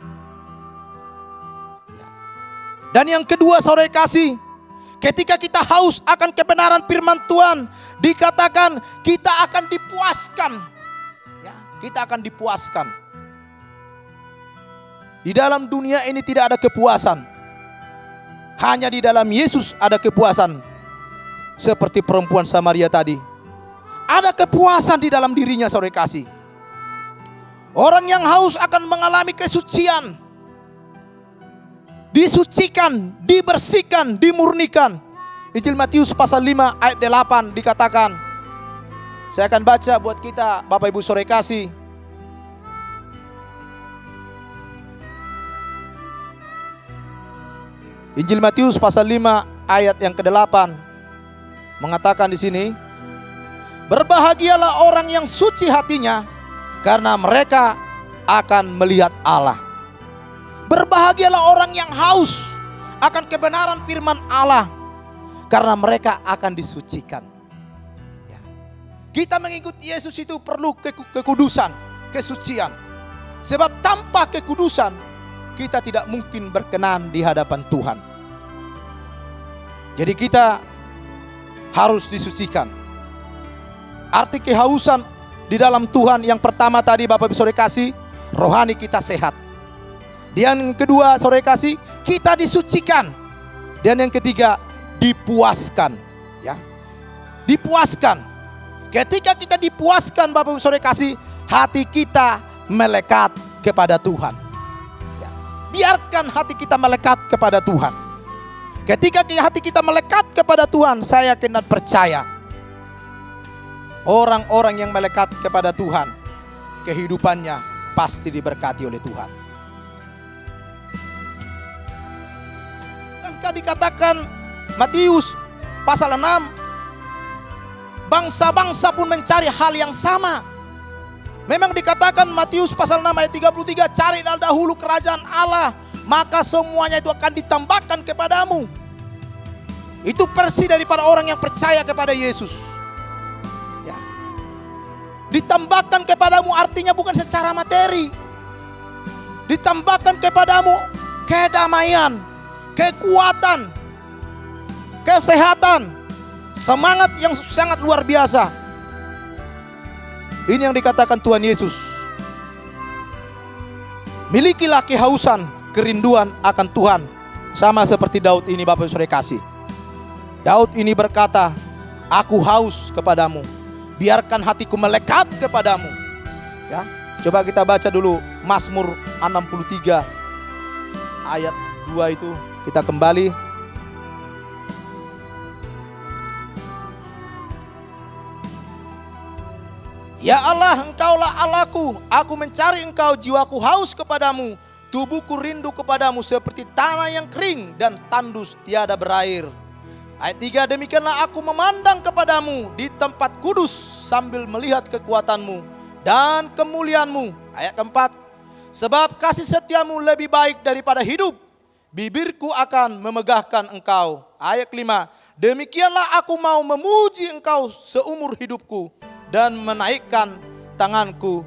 Dan yang kedua sore kasih, ketika kita haus akan kebenaran firman Tuhan, dikatakan kita akan dipuaskan. Ya, kita akan dipuaskan. Di dalam dunia ini tidak ada kepuasan. Hanya di dalam Yesus ada kepuasan. Seperti perempuan Samaria tadi. Ada kepuasan di dalam dirinya sore kasih. Orang yang haus akan mengalami kesucian. Disucikan, dibersihkan, dimurnikan. Injil Matius pasal 5 ayat 8 dikatakan. Saya akan baca buat kita Bapak Ibu sore kasih. Injil Matius pasal 5 ayat yang ke-8 mengatakan di sini, berbahagialah orang yang suci hatinya, karena mereka akan melihat Allah. Berbahagialah orang yang haus akan kebenaran firman Allah, karena mereka akan disucikan. Ya. Kita mengikuti Yesus itu perlu kekudusan, kesucian. Sebab tanpa kekudusan, kita tidak mungkin berkenan di hadapan Tuhan. Jadi kita harus disucikan. Arti kehausan di dalam Tuhan yang pertama tadi Bapak Ibu sore kasih, rohani kita sehat. Dan yang kedua sore kasih, kita disucikan. Dan yang ketiga, dipuaskan. Ya, dipuaskan. Ketika kita dipuaskan Bapak Ibu sore kasih, hati kita melekat kepada Tuhan. Biarkan hati kita melekat kepada Tuhan. Ketika hati kita melekat kepada Tuhan, saya yakin dan percaya Orang-orang yang melekat kepada Tuhan, kehidupannya pasti diberkati oleh Tuhan. Bukankah dikatakan Matius pasal 6, bangsa-bangsa pun mencari hal yang sama. Memang dikatakan Matius pasal 6 ayat 33, cari dahulu kerajaan Allah, maka semuanya itu akan ditambahkan kepadamu. Itu persis daripada orang yang percaya kepada Yesus. Ya. Ditambahkan kepadamu artinya bukan secara materi. Ditambahkan kepadamu kedamaian, kekuatan, kesehatan, semangat yang sangat luar biasa. Ini yang dikatakan Tuhan Yesus. Milikilah kehausan, kerinduan akan Tuhan. Sama seperti Daud ini, Bapak Ibu Saudara kasih. Daud ini berkata, aku haus kepadamu, biarkan hatiku melekat kepadamu. Ya, coba kita baca dulu Mazmur 63 ayat 2 itu. Kita kembali. Ya Allah, Engkaulah Allahku, aku mencari Engkau, jiwaku haus kepadamu, tubuhku rindu kepadamu seperti tanah yang kering dan tandus tiada berair. Ayat 3, demikianlah aku memandang kepadamu di tempat kudus sambil melihat kekuatanmu dan kemuliaanmu. Ayat 4, sebab kasih setiamu lebih baik daripada hidup, bibirku akan memegahkan engkau. Ayat 5, demikianlah aku mau memuji engkau seumur hidupku dan menaikkan tanganku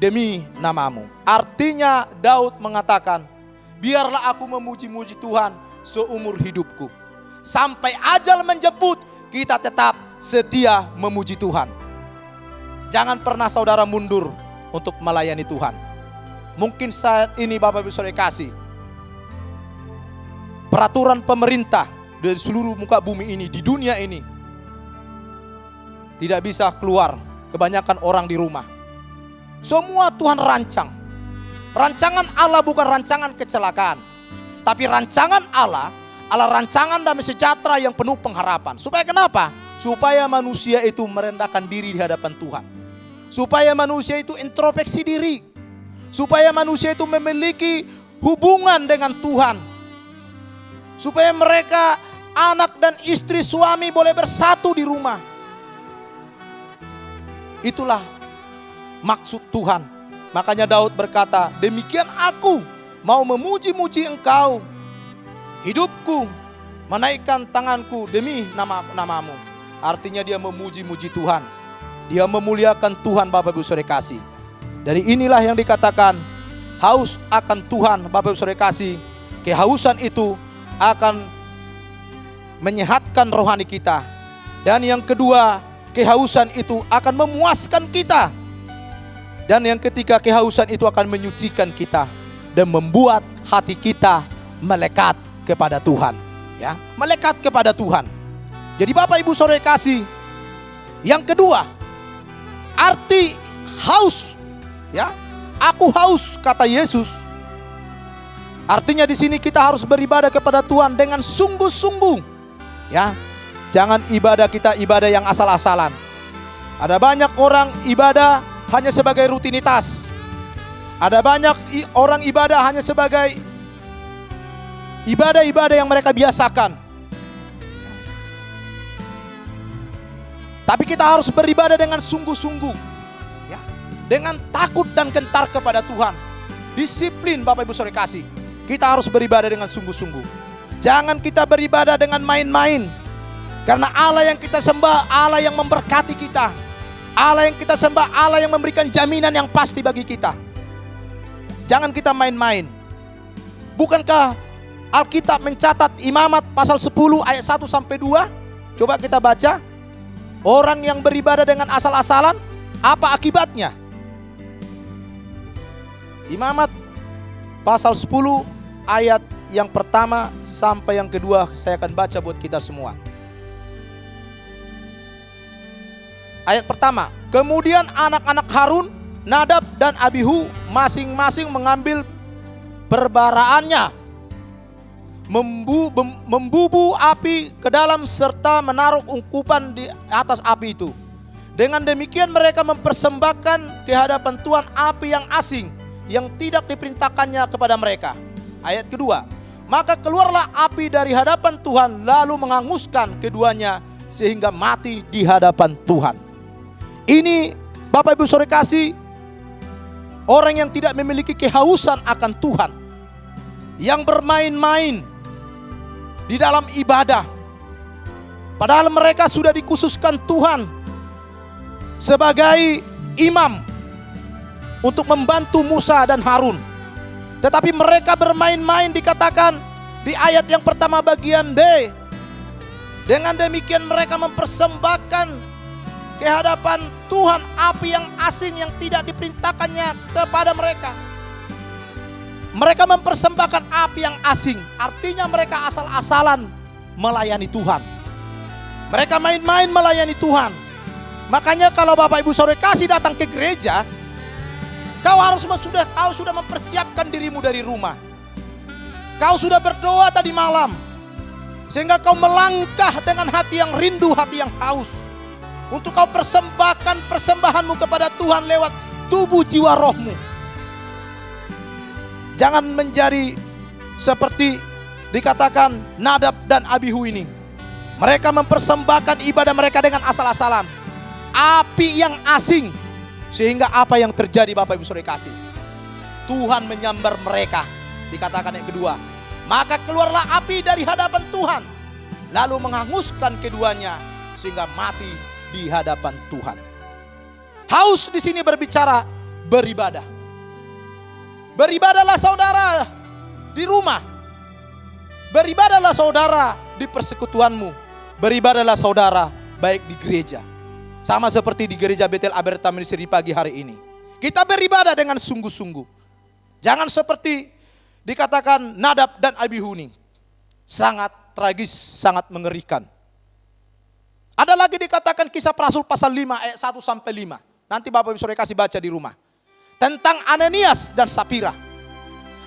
demi namamu. Artinya Daud mengatakan, biarlah aku memuji-muji Tuhan seumur hidupku. Sampai ajal menjemput, kita tetap setia memuji Tuhan. Jangan pernah saudara mundur untuk melayani Tuhan. Mungkin saat ini Bapak Ibu Saudara kasih, peraturan pemerintah dari seluruh muka bumi ini, di dunia ini, tidak bisa keluar, kebanyakan orang di rumah. Semua Tuhan rancang. Rancangan Allah bukan rancangan kecelakaan, tapi rancangan Allah rancangan damai sejahtera yang penuh pengharapan. Supaya kenapa? Supaya manusia itu merendahkan diri di hadapan Tuhan. Supaya manusia itu introspeksi diri. Supaya manusia itu memiliki hubungan dengan Tuhan. Supaya mereka, anak dan istri, suami boleh bersatu di rumah. Itulah maksud Tuhan. Makanya Daud berkata, demikian aku mau memuji-muji engkau, hidupku menaikkan tanganku demi namamu. Artinya dia memuji-muji Tuhan. Dia memuliakan Tuhan, Bapak Ibu Saudara kasih. Dari inilah yang dikatakan haus akan Tuhan, Bapak Ibu Saudara kasih. Kehausan itu akan menyehatkan rohani kita. Dan yang kedua, kehausan itu akan memuaskan kita. Dan yang ketiga, kehausan itu akan menyucikan kita dan membuat hati kita melekat kepada Tuhan, ya, melekat kepada Tuhan. Jadi Bapak Ibu Saudara kasih, yang kedua, arti haus, ya, aku haus kata Yesus. Artinya di sini kita harus beribadah kepada Tuhan dengan sungguh-sungguh, ya. Jangan ibadah kita ibadah yang asal-asalan. Ada banyak orang ibadah hanya sebagai rutinitas. Ada banyak orang ibadah hanya sebagai ibadah-ibadah yang mereka biasakan. Tapi kita harus beribadah dengan sungguh-sungguh, ya, dengan takut dan gentar kepada Tuhan. Disiplin Bapak Ibu Saudara kasih. Kita harus beribadah dengan sungguh-sungguh. Jangan kita beribadah dengan main-main. Karena Allah yang kita sembah, Allah yang memberkati kita. Allah yang kita sembah, Allah yang memberikan jaminan yang pasti bagi kita. Jangan kita main-main. Bukankah Alkitab mencatat Imamat pasal 10 ayat 1 sampai 2? Coba kita baca. Orang yang beribadah dengan asal-asalan, apa akibatnya? Imamat pasal 10 ayat yang pertama sampai yang kedua saya akan baca buat kita semua. Ayat pertama, kemudian anak-anak Harun, Nadab dan Abihu masing-masing mengambil perbaraannya, membubu api ke dalam serta menaruh ungkupan di atas api itu. Dengan demikian mereka mempersembahkan ke hadapan Tuhan api yang asing yang tidak diperintahkannya kepada mereka. Ayat kedua, maka keluarlah api dari hadapan Tuhan lalu menghanguskan keduanya sehingga mati di hadapan Tuhan. Ini Bapak Ibu Saudara kasih, orang yang tidak memiliki kehausan akan Tuhan, yang bermain-main di dalam ibadah, padahal mereka sudah dikhususkan Tuhan sebagai imam untuk membantu Musa dan Harun. Tetapi mereka bermain-main, dikatakan di ayat yang pertama bagian B. Dengan demikian mereka mempersembahkan ke hadapan Tuhan api yang asing yang tidak diperintahkannya kepada mereka. Mereka mempersembahkan api yang asing, artinya mereka asal-asalan melayani Tuhan. Mereka main-main melayani Tuhan. Makanya kalau Bapak Ibu Saudara kasih datang ke gereja, kau sudah mempersiapkan dirimu dari rumah. Kau sudah berdoa tadi malam, sehingga kau melangkah dengan hati yang rindu, hati yang haus, untuk kau persembahkan persembahanmu kepada Tuhan lewat tubuh jiwa rohmu. Jangan menjadi seperti dikatakan Nadab dan Abihu ini. Mereka mempersembahkan ibadah mereka dengan asal-asalan, api yang asing. Sehingga apa yang terjadi Bapak Ibu Saudara kasih, Tuhan menyambar mereka. Dikatakan yang kedua, maka keluarlah api dari hadapan Tuhan lalu menghanguskan keduanya sehingga mati di hadapan Tuhan. Haus di sini berbicara beribadah. Beribadahlah saudara di rumah. Beribadahlah saudara di persekutuanmu. Beribadahlah saudara baik di gereja. Sama seperti di gereja Betel Aberta Ministry di pagi hari ini. Kita beribadah dengan sungguh-sungguh. Jangan seperti dikatakan Nadab dan Abihu ini. Sangat tragis, sangat mengerikan. Ada lagi dikatakan Kisah Rasul pasal 5 ayat 1 sampai 5. Nanti Bapak Ibu Saudara kasih baca di rumah. Tentang Ananias dan Sapira.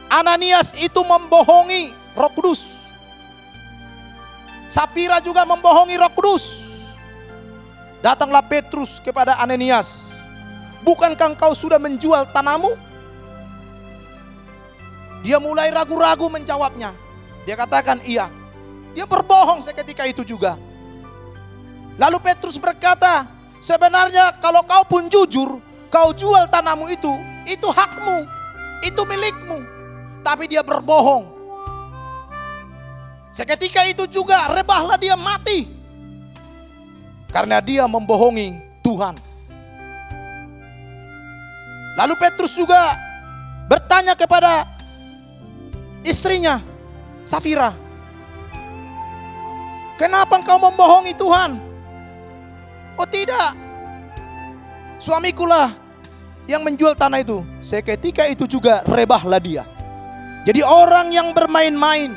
Ananias itu membohongi Roh Kudus. Sapira juga membohongi Roh Kudus. Datanglah Petrus kepada Ananias. Bukankah engkau sudah menjual tanahmu? Dia mulai ragu-ragu menjawabnya. Dia katakan iya. Dia berbohong seketika itu juga. Lalu Petrus berkata, sebenarnya kalau kau pun jujur, kau jual tanahmu itu hakmu, itu milikmu. Tapi dia berbohong. Seketika itu juga rebahlah dia mati. Karena dia membohongi Tuhan. Lalu Petrus juga bertanya kepada istrinya, Sapira, kenapa engkau membohongi Tuhan? Oh tidak, suamikulah yang menjual tanah itu. Seketika itu juga rebahlah dia. Jadi orang yang bermain-main,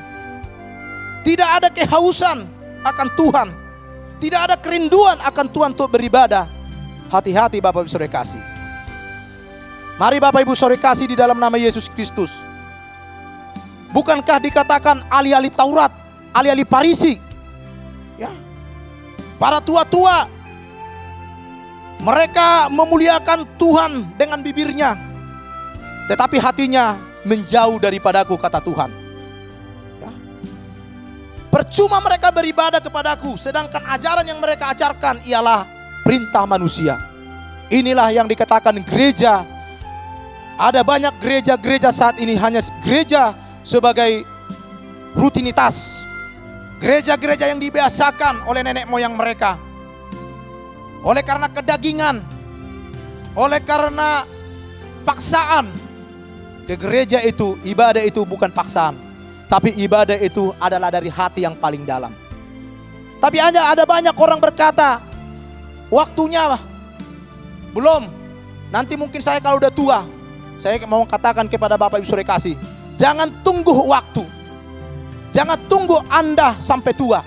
tidak ada kehausan akan Tuhan, tidak ada kerinduan akan Tuhan untuk beribadah. Hati-hati Bapak Ibu Saudara kasih. Mari Bapak Ibu Saudara kasih di dalam nama Yesus Kristus. Bukankah dikatakan ahli-ahli Taurat, ahli-ahli Farisi, ya, para tua-tua, mereka memuliakan Tuhan dengan bibirnya, tetapi hatinya menjauh daripadaku, kata Tuhan. Ya. Percuma mereka beribadah kepadaku, sedangkan ajaran yang mereka ajarkan ialah perintah manusia. Inilah yang dikatakan gereja. Ada banyak gereja-gereja saat ini hanya gereja sebagai rutinitas. Gereja-gereja yang dibiasakan oleh nenek moyang mereka. Oleh karena kedagingan, oleh karena paksaan. Ke gereja itu, ibadah itu bukan paksaan, tapi ibadah itu adalah dari hati yang paling dalam. Tapi ada banyak orang berkata, waktunya belum, nanti mungkin saya kalau udah tua. Saya mau katakan kepada Bapak Ibu Saudara kasih, jangan tunggu waktu, jangan tunggu Anda sampai tua.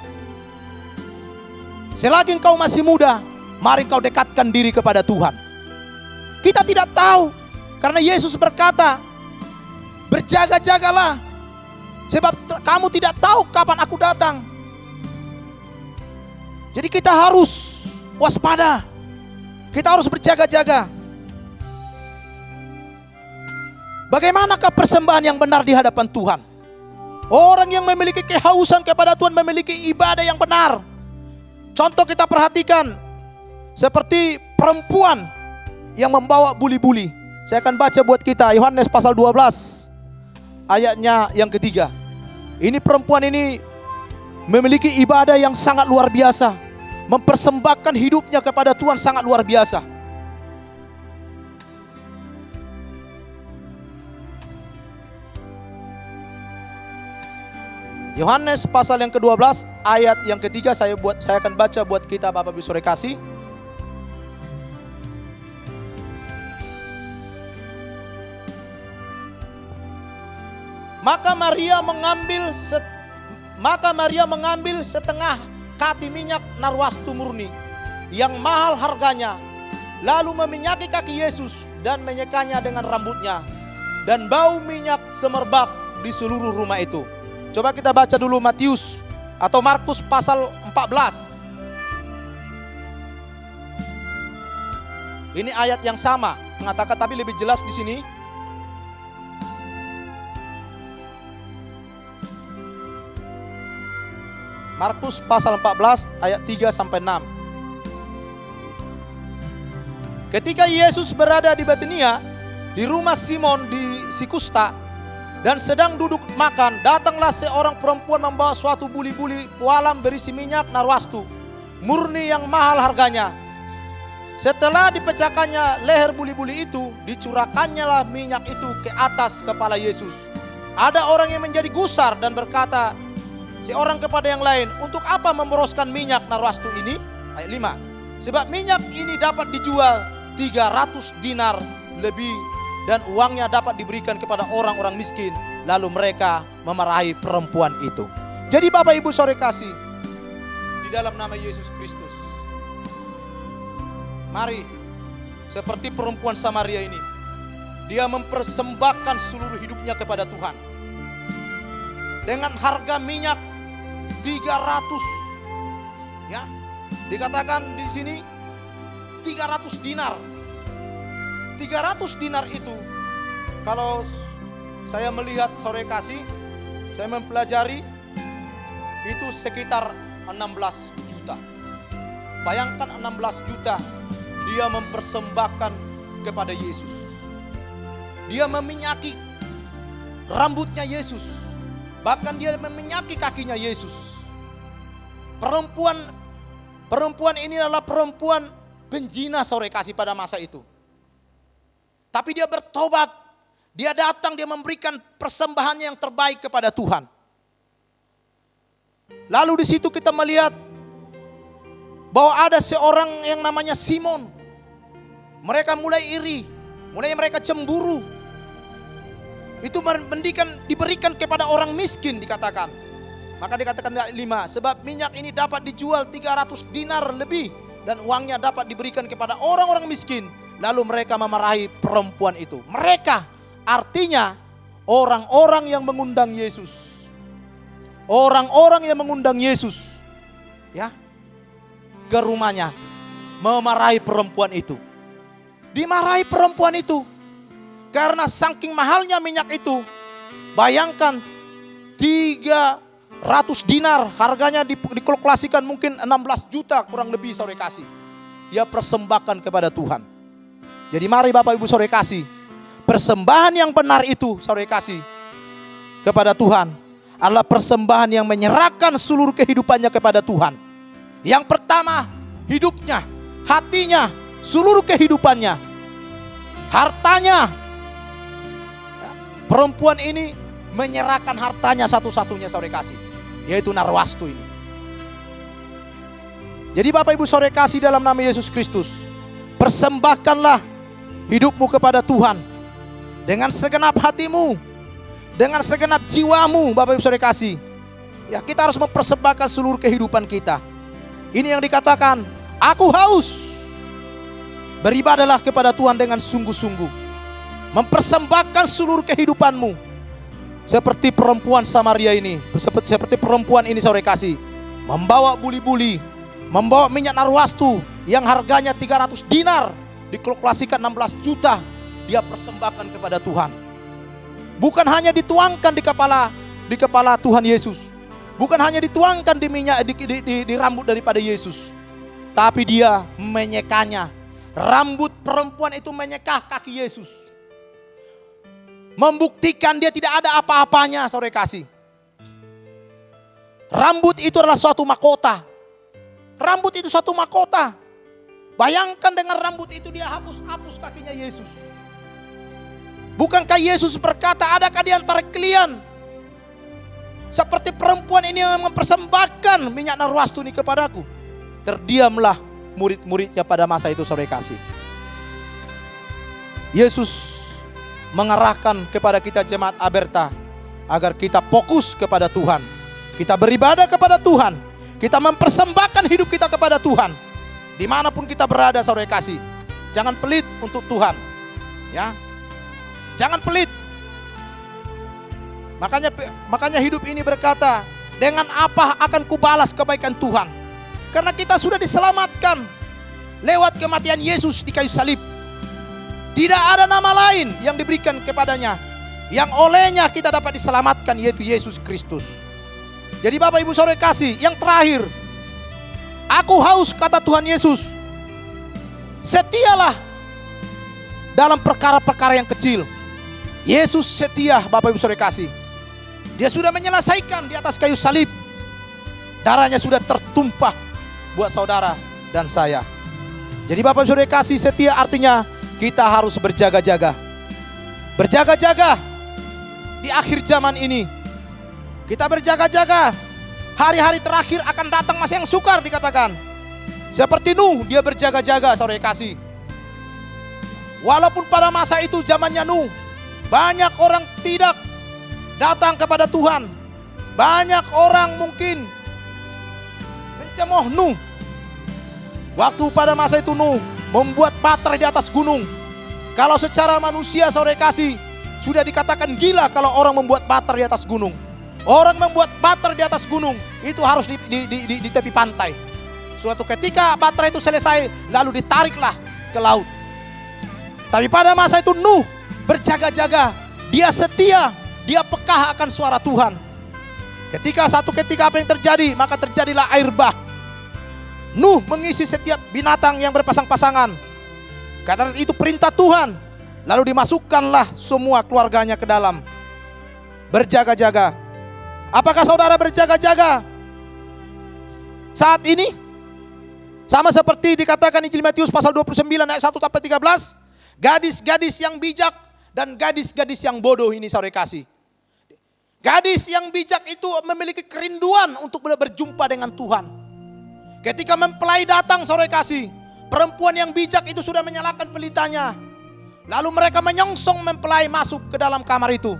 Selagi engkau masih muda, mari kau dekatkan diri kepada Tuhan. Kita tidak tahu, karena Yesus berkata, berjaga-jagalah, sebab kamu tidak tahu kapan aku datang. Jadi kita harus waspada. Kita harus berjaga-jaga. Bagaimanakah persembahan yang benar di hadapan Tuhan? Orang yang memiliki kehausan kepada Tuhan memiliki ibadah yang benar. Contoh kita perhatikan, seperti perempuan yang membawa buli-buli. Saya akan baca buat kita Yohanes pasal 12 ayatnya yang ketiga. Ini perempuan ini memiliki ibadah yang sangat luar biasa, mempersembahkan hidupnya kepada Tuhan sangat luar biasa. Yohanes pasal yang ke-12 ayat yang ketiga saya akan baca buat kita Bapak Ibu Saudara kasih. Maka Maria mengambil setengah kati minyak narwastu murni yang mahal harganya, lalu meminyaki kaki Yesus dan menyekanya dengan rambutnya, dan bau minyak semerbak di seluruh rumah itu. Coba kita baca dulu Matius atau Markus pasal 14. Ini ayat yang sama mengatakan, tapi lebih jelas di sini. Markus pasal 14 ayat 3 sampai 6. Ketika Yesus berada di Betania, di rumah Simon di Sikusta, dan sedang duduk makan, datanglah seorang perempuan membawa suatu buli-buli kualam berisi minyak narwastu murni yang mahal harganya. Setelah dipecahkannya leher buli-buli itu, dicurahkannya lah minyak itu ke atas kepala Yesus. Ada orang yang menjadi gusar dan berkata seorang kepada yang lain, untuk apa memboroskan minyak narwastu ini? Ayat 5. Sebab minyak ini dapat dijual 300 dinar lebih, dan uangnya dapat diberikan kepada orang-orang miskin. Lalu mereka memarahi perempuan itu. Jadi Bapak Ibu Saudara kasih, di dalam nama Yesus Kristus, mari seperti perempuan Samaria ini, dia mempersembahkan seluruh hidupnya kepada Tuhan. Dengan harga minyak 300, ya, dikatakan di sini 300 dinar. 300 dinar itu, kalau saya melihat sore kasih, saya mempelajari, itu sekitar 16 juta. Bayangkan 16 juta dia mempersembahkan kepada Yesus. Dia meminyaki rambutnya Yesus, bahkan dia meminyaki kakinya Yesus. Perempuan ini adalah perempuan penjina sore kasih pada masa itu. Tapi dia bertobat, dia datang, dia memberikan persembahannya yang terbaik kepada Tuhan. Lalu di situ kita melihat bahwa ada seorang yang namanya Simon. Mereka mulai iri, mulai mereka cemburu. Itu diberikan kepada orang miskin dikatakan. Maka dikatakan 5, sebab minyak ini dapat dijual 300 dinar lebih, dan uangnya dapat diberikan kepada orang-orang miskin. Lalu mereka memarahi perempuan itu. Mereka artinya orang-orang yang mengundang Yesus. Orang-orang yang mengundang Yesus, ya, ke rumahnya, memarahi perempuan itu. Dimarahi perempuan itu karena saking mahalnya minyak itu. Bayangkan 300 dinar harganya, dikalkulasikan mungkin 16 juta kurang lebih saudara kasih. Dia persembahkan kepada Tuhan. Jadi mari Bapak Ibu saudara kasih, persembahan yang benar itu saudara kasih kepada Tuhan adalah persembahan yang menyerahkan seluruh kehidupannya kepada Tuhan. Yang pertama, hidupnya, hatinya, seluruh kehidupannya, hartanya. Perempuan ini menyerahkan hartanya satu-satunya saudara kasih, yaitu narwastu ini. Jadi Bapak Ibu saudara kasih dalam nama Yesus Kristus, persembahkanlah hidupmu kepada Tuhan dengan segenap hatimu, dengan segenap jiwamu. Bapak Ibu saudara kasih, ya, kita harus mempersembahkan seluruh kehidupan kita. Ini yang dikatakan, aku haus. Beribadahlah kepada Tuhan dengan sungguh-sungguh, mempersembahkan seluruh kehidupanmu. Seperti perempuan Samaria ini, seperti perempuan ini saudara kasih, membawa buli-buli, membawa minyak narwastu yang harganya 300 dinar, dikalkulasikan 16 juta, dia persembahkan kepada Tuhan. Bukan hanya dituangkan di kepala Tuhan Yesus. Bukan hanya dituangkan di minyak di rambut daripada Yesus. Tapi dia menyekanya. Rambut perempuan itu menyekah kaki Yesus. Membuktikan dia tidak ada apa-apanya, saudara kasih. Rambut itu adalah suatu mahkota. Rambut itu suatu mahkota. Bayangkan dengan rambut itu dia hapus kakinya Yesus. Bukankah Yesus berkata, adakah di antara kalian seperti perempuan ini yang mempersembahkan minyak narwastu ini kepadaku? Terdiamlah murid-muridnya pada masa itu, saudara kasih. Yesus mengarahkan kepada kita jemaat Aberta agar kita fokus kepada Tuhan. Kita beribadah kepada Tuhan. Kita mempersembahkan hidup kita kepada Tuhan. Dimanapun kita berada, saudara kasih. Jangan pelit untuk Tuhan. Ya, jangan pelit. Makanya hidup ini berkata, dengan apa akan kubalas kebaikan Tuhan? Karena kita sudah diselamatkan lewat kematian Yesus di kayu salib. Tidak ada nama lain yang diberikan kepadanya yang olehnya kita dapat diselamatkan, yaitu Yesus Kristus. Jadi Bapak Ibu Saudara kasih, yang terakhir, aku haus, kata Tuhan Yesus. Setialah dalam perkara-perkara yang kecil. Yesus setia, Bapak Ibu Saudara kasih. Dia sudah menyelesaikan di atas kayu salib. Darahnya sudah tertumpah buat saudara dan saya. Jadi Bapak Ibu Saudara kasih, setia artinya kita harus berjaga-jaga. Berjaga-jaga di akhir zaman ini. Kita berjaga-jaga. Hari-hari terakhir akan datang masa yang sukar dikatakan. Seperti Nuh, dia berjaga-jaga, saudara kasih. Walaupun pada masa itu zamannya Nuh, banyak orang tidak datang kepada Tuhan. Banyak orang mungkin mencemooh Nuh. Waktu pada masa itu Nuh membuat baterai di atas gunung. Kalau secara manusia, saudara kasih, sudah dikatakan gila kalau orang membuat baterai di atas gunung. Orang membuat baterai di atas gunung itu harus di tepi pantai. Suatu ketika baterai itu selesai, lalu ditariklah ke laut. Tapi pada masa itu Nuh berjaga-jaga. Dia setia, dia peka akan suara Tuhan. Ketika apa yang terjadi, maka terjadilah air bah. Nuh mengisi setiap binatang yang berpasang-pasangan. Karena itu perintah Tuhan. Lalu dimasukkanlah semua keluarganya ke dalam. Berjaga-jaga. Apakah saudara berjaga-jaga saat ini? Sama seperti dikatakan Injil Matius pasal 29 ayat 1 sampai 13. Gadis-gadis yang bijak dan gadis-gadis yang bodoh ini, saudara kasih. Gadis yang bijak itu memiliki kerinduan untuk berjumpa dengan Tuhan. Ketika mempelai datang, saudara kasih, perempuan yang bijak itu sudah menyalakan pelitanya. Lalu mereka menyongsong mempelai masuk ke dalam kamar itu.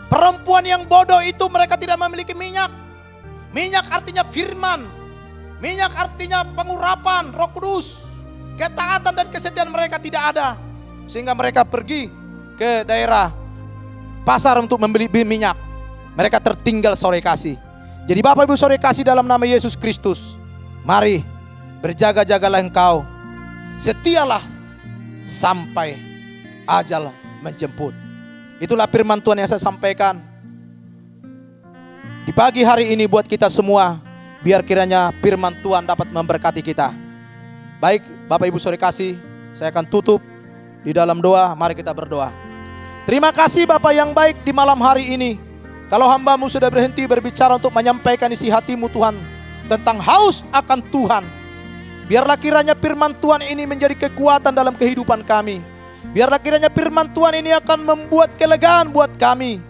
Perempuan yang bodoh itu mereka tidak memiliki minyak. Minyak artinya firman. Minyak artinya pengurapan Roh Kudus. Ketaatan dan kesetiaan mereka tidak ada. Sehingga mereka pergi ke daerah pasar untuk membeli minyak. Mereka tertinggal, saudara kasih. Jadi Bapak Ibu saudara kasih, dalam nama Yesus Kristus, mari berjaga-jagalah engkau. Setialah sampai ajal menjemput. Itulah firman Tuhan yang saya sampaikan di pagi hari ini buat kita semua. Biar kiranya firman Tuhan dapat memberkati kita. Baik Bapak Ibu saudara kasih, saya akan tutup di dalam doa. Mari kita berdoa. Terima kasih Bapak yang baik, di malam hari ini kalau hamba-Mu sudah berhenti berbicara untuk menyampaikan isi hati-Mu Tuhan tentang haus akan Tuhan. Biarlah kiranya firman Tuhan ini menjadi kekuatan dalam kehidupan kami. Biarlah kiranya firman Tuhan ini akan membuat kelegaan buat kami.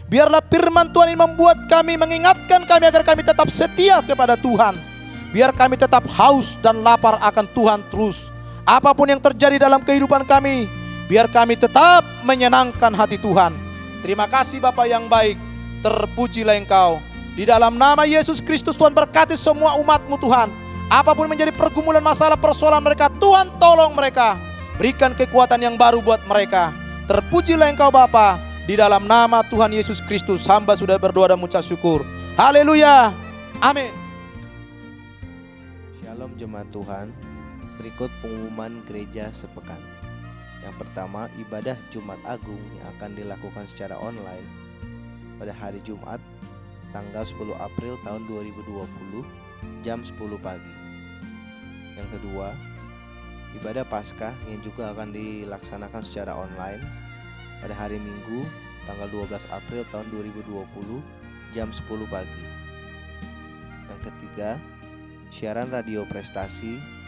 Biarlah firman Tuhan ini membuat kami, mengingatkan kami agar kami tetap setia kepada Tuhan. Biar kami tetap haus dan lapar akan Tuhan terus. Apapun yang terjadi dalam kehidupan kami, biar kami tetap menyenangkan hati Tuhan. Terima kasih Bapa yang baik, terpujilah Engkau. Di dalam nama Yesus Kristus Tuhan berkati semua umat-Mu Tuhan. Apapun menjadi pergumulan, masalah, persoalan mereka, Tuhan tolong mereka. Berikan kekuatan yang baru buat mereka. Terpujilah Engkau Bapa. Di dalam nama Tuhan Yesus Kristus, hamba sudah berdoa dan mengucap syukur. Haleluya. Amin. Shalom jemaat Tuhan. Berikut pengumuman gereja sepekan. Yang pertama, ibadah Jumat Agung yang akan dilakukan secara online pada hari Jumat tanggal 10 April tahun 2020 jam 10 pagi. Yang kedua, ibadah Paskah yang juga akan dilaksanakan secara online pada hari Minggu tanggal 12 April tahun 2020 jam 10 pagi. Yang ketiga, siaran radio prestasi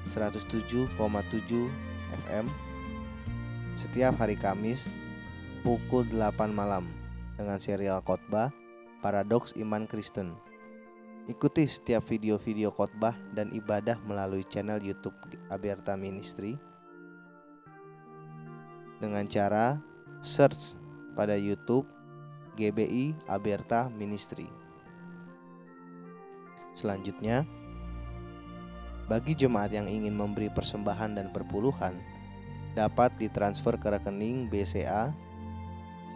107,7 FM setiap hari Kamis pukul 8 malam dengan serial khotbah Paradoks Iman Kristen. Ikuti setiap video-video khotbah dan ibadah melalui channel YouTube Aberta Ministry dengan cara search pada YouTube GBI Aberta Ministry. Selanjutnya, bagi jemaat yang ingin memberi persembahan dan perpuluhan dapat ditransfer ke rekening BCA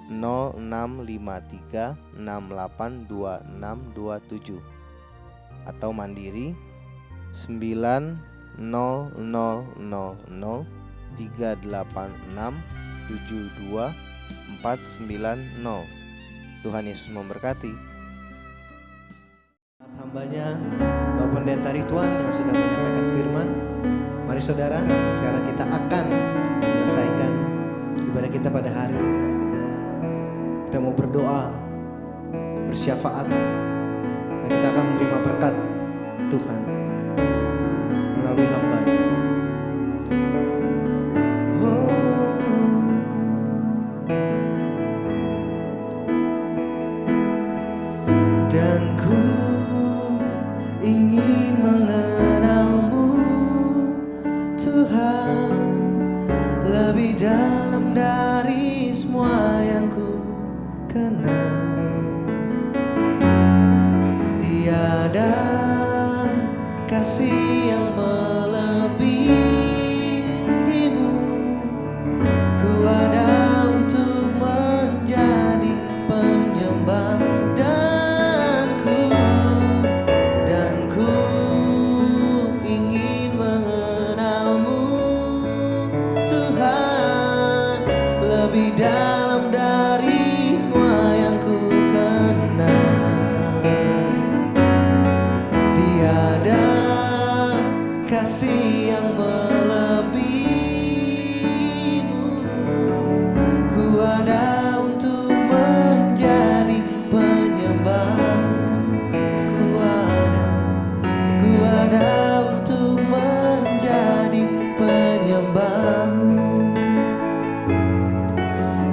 0653682627 atau Mandiri 900038672490. Tuhan Yesus memberkati. Hambanya Bapak Pendeta Ridwan yang sudah menyampaikan firman. Mari saudara, sekarang kita akan menyelesaikan ibadah kita pada hari ini. Kita mau berdoa, bersyafaat, dan kita akan menerima berkat Tuhan melalui hambanya. Dan ku ingin mengenalmu Tuhan lebih dalam dari semua yang ku kenal. Tiada kasih yang melebihimu. Ku ada untuk menjadi penyembah dan ku ingin mengenalmu Tuhan lebih dalam dari semua yang ku kenal. Tiada kasih yang melebihimu. Ku ada untuk menjadi penyembahmu. Ku ada untuk menjadi penyembahmu.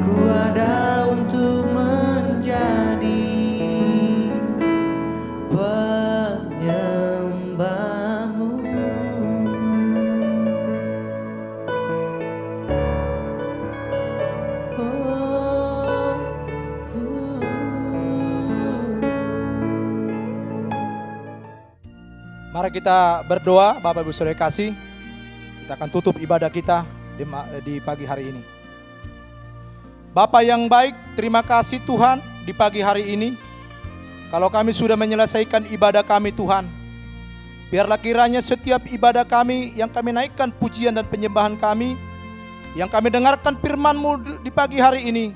Ku ada untuk menjadi penyembahmu. Mari kita berdoa, Bapak Ibu Saudara kasih. Kita akan tutup ibadah kita di pagi hari ini. Bapa yang baik, terima kasih Tuhan di pagi hari ini. Kalau kami sudah menyelesaikan ibadah kami Tuhan, biarlah kiranya setiap ibadah kami yang kami naikkan pujian dan penyembahan kami, yang kami dengarkan firman-Mu di pagi hari ini,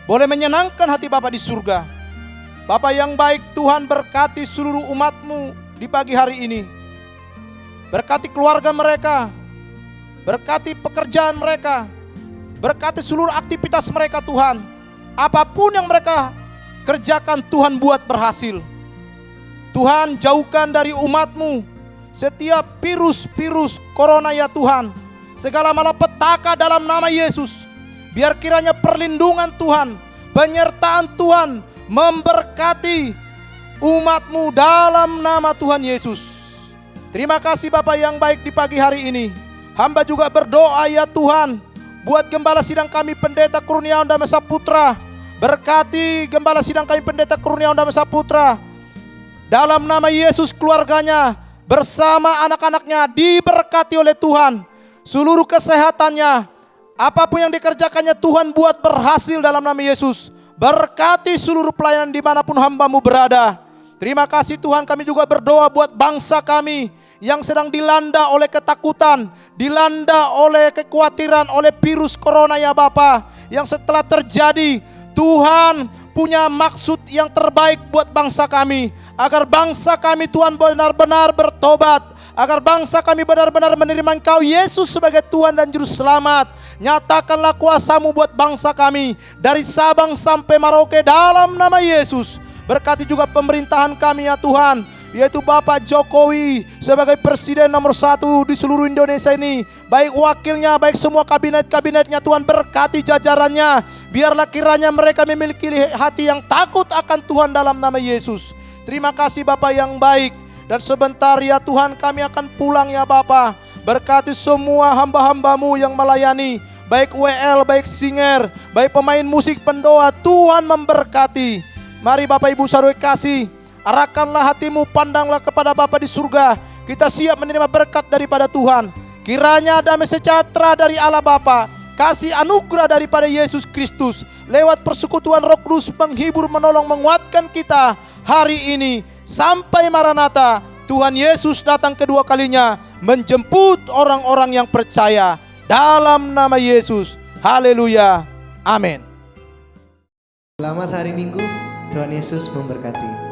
boleh menyenangkan hati Bapa di surga. Bapa yang baik, Tuhan berkati seluruh umat-Mu di pagi hari ini. Berkati keluarga mereka, berkati pekerjaan mereka, berkati seluruh aktivitas mereka Tuhan. Apapun yang mereka kerjakan Tuhan buat berhasil. Tuhan jauhkan dari umat-Mu setiap virus corona ya Tuhan. Segala malapetaka dalam nama Yesus. Biar kiranya perlindungan Tuhan, penyertaan Tuhan memberkati umat-Mu dalam nama Tuhan Yesus. Terima kasih Bapa yang baik di pagi hari ini. Hamba juga berdoa ya Tuhan, buat gembala sidang kami Pendeta Kurniawan Damai Saputra. Berkati gembala sidang kami Pendeta Kurniawan Damai Saputra. Dalam nama Yesus keluarganya bersama anak-anaknya diberkati oleh Tuhan. Seluruh kesehatannya, apapun yang dikerjakannya Tuhan buat berhasil dalam nama Yesus. Berkati seluruh pelayanan dimanapun hamba-Mu berada. Terima kasih Tuhan, kami juga berdoa buat bangsa kami yang sedang dilanda oleh ketakutan, dilanda oleh kekhawatiran, oleh virus corona ya Bapa, yang setelah terjadi, Tuhan punya maksud yang terbaik buat bangsa kami, agar bangsa kami Tuhan benar-benar bertobat, agar bangsa kami benar-benar menerima Engkau Yesus sebagai Tuhan dan Juru Selamat. Nyatakanlah kuasa-Mu buat bangsa kami dari Sabang sampai Merauke dalam nama Yesus. Berkati juga pemerintahan kami ya Tuhan, yaitu Bapak Jokowi sebagai Presiden nomor 1 di seluruh Indonesia ini. Baik wakilnya, baik semua kabinet-kabinetnya Tuhan, berkati jajarannya. Biarlah kiranya mereka memiliki hati yang takut akan Tuhan dalam nama Yesus. Terima kasih Bapak yang baik. Dan sebentar ya Tuhan kami akan pulang ya Bapa. Berkati semua hamba-hamba-Mu yang melayani, baik WL, baik singer, baik pemain musik, pendoa, Tuhan memberkati. Mari Bapak Ibu Saudara kasih, arahkanlah hatimu, pandanglah kepada Bapa di surga. Kita siap menerima berkat daripada Tuhan. Kiranya damai sejahtera dari Allah Bapa, kasih anugerah daripada Yesus Kristus, lewat persekutuan Roh Kudus menghibur, menolong, menguatkan kita hari ini. Sampai Maranatha, Tuhan Yesus datang kedua kalinya menjemput orang-orang yang percaya. Dalam nama Yesus, haleluya, amin. Selamat hari Minggu, Tuhan Yesus memberkati.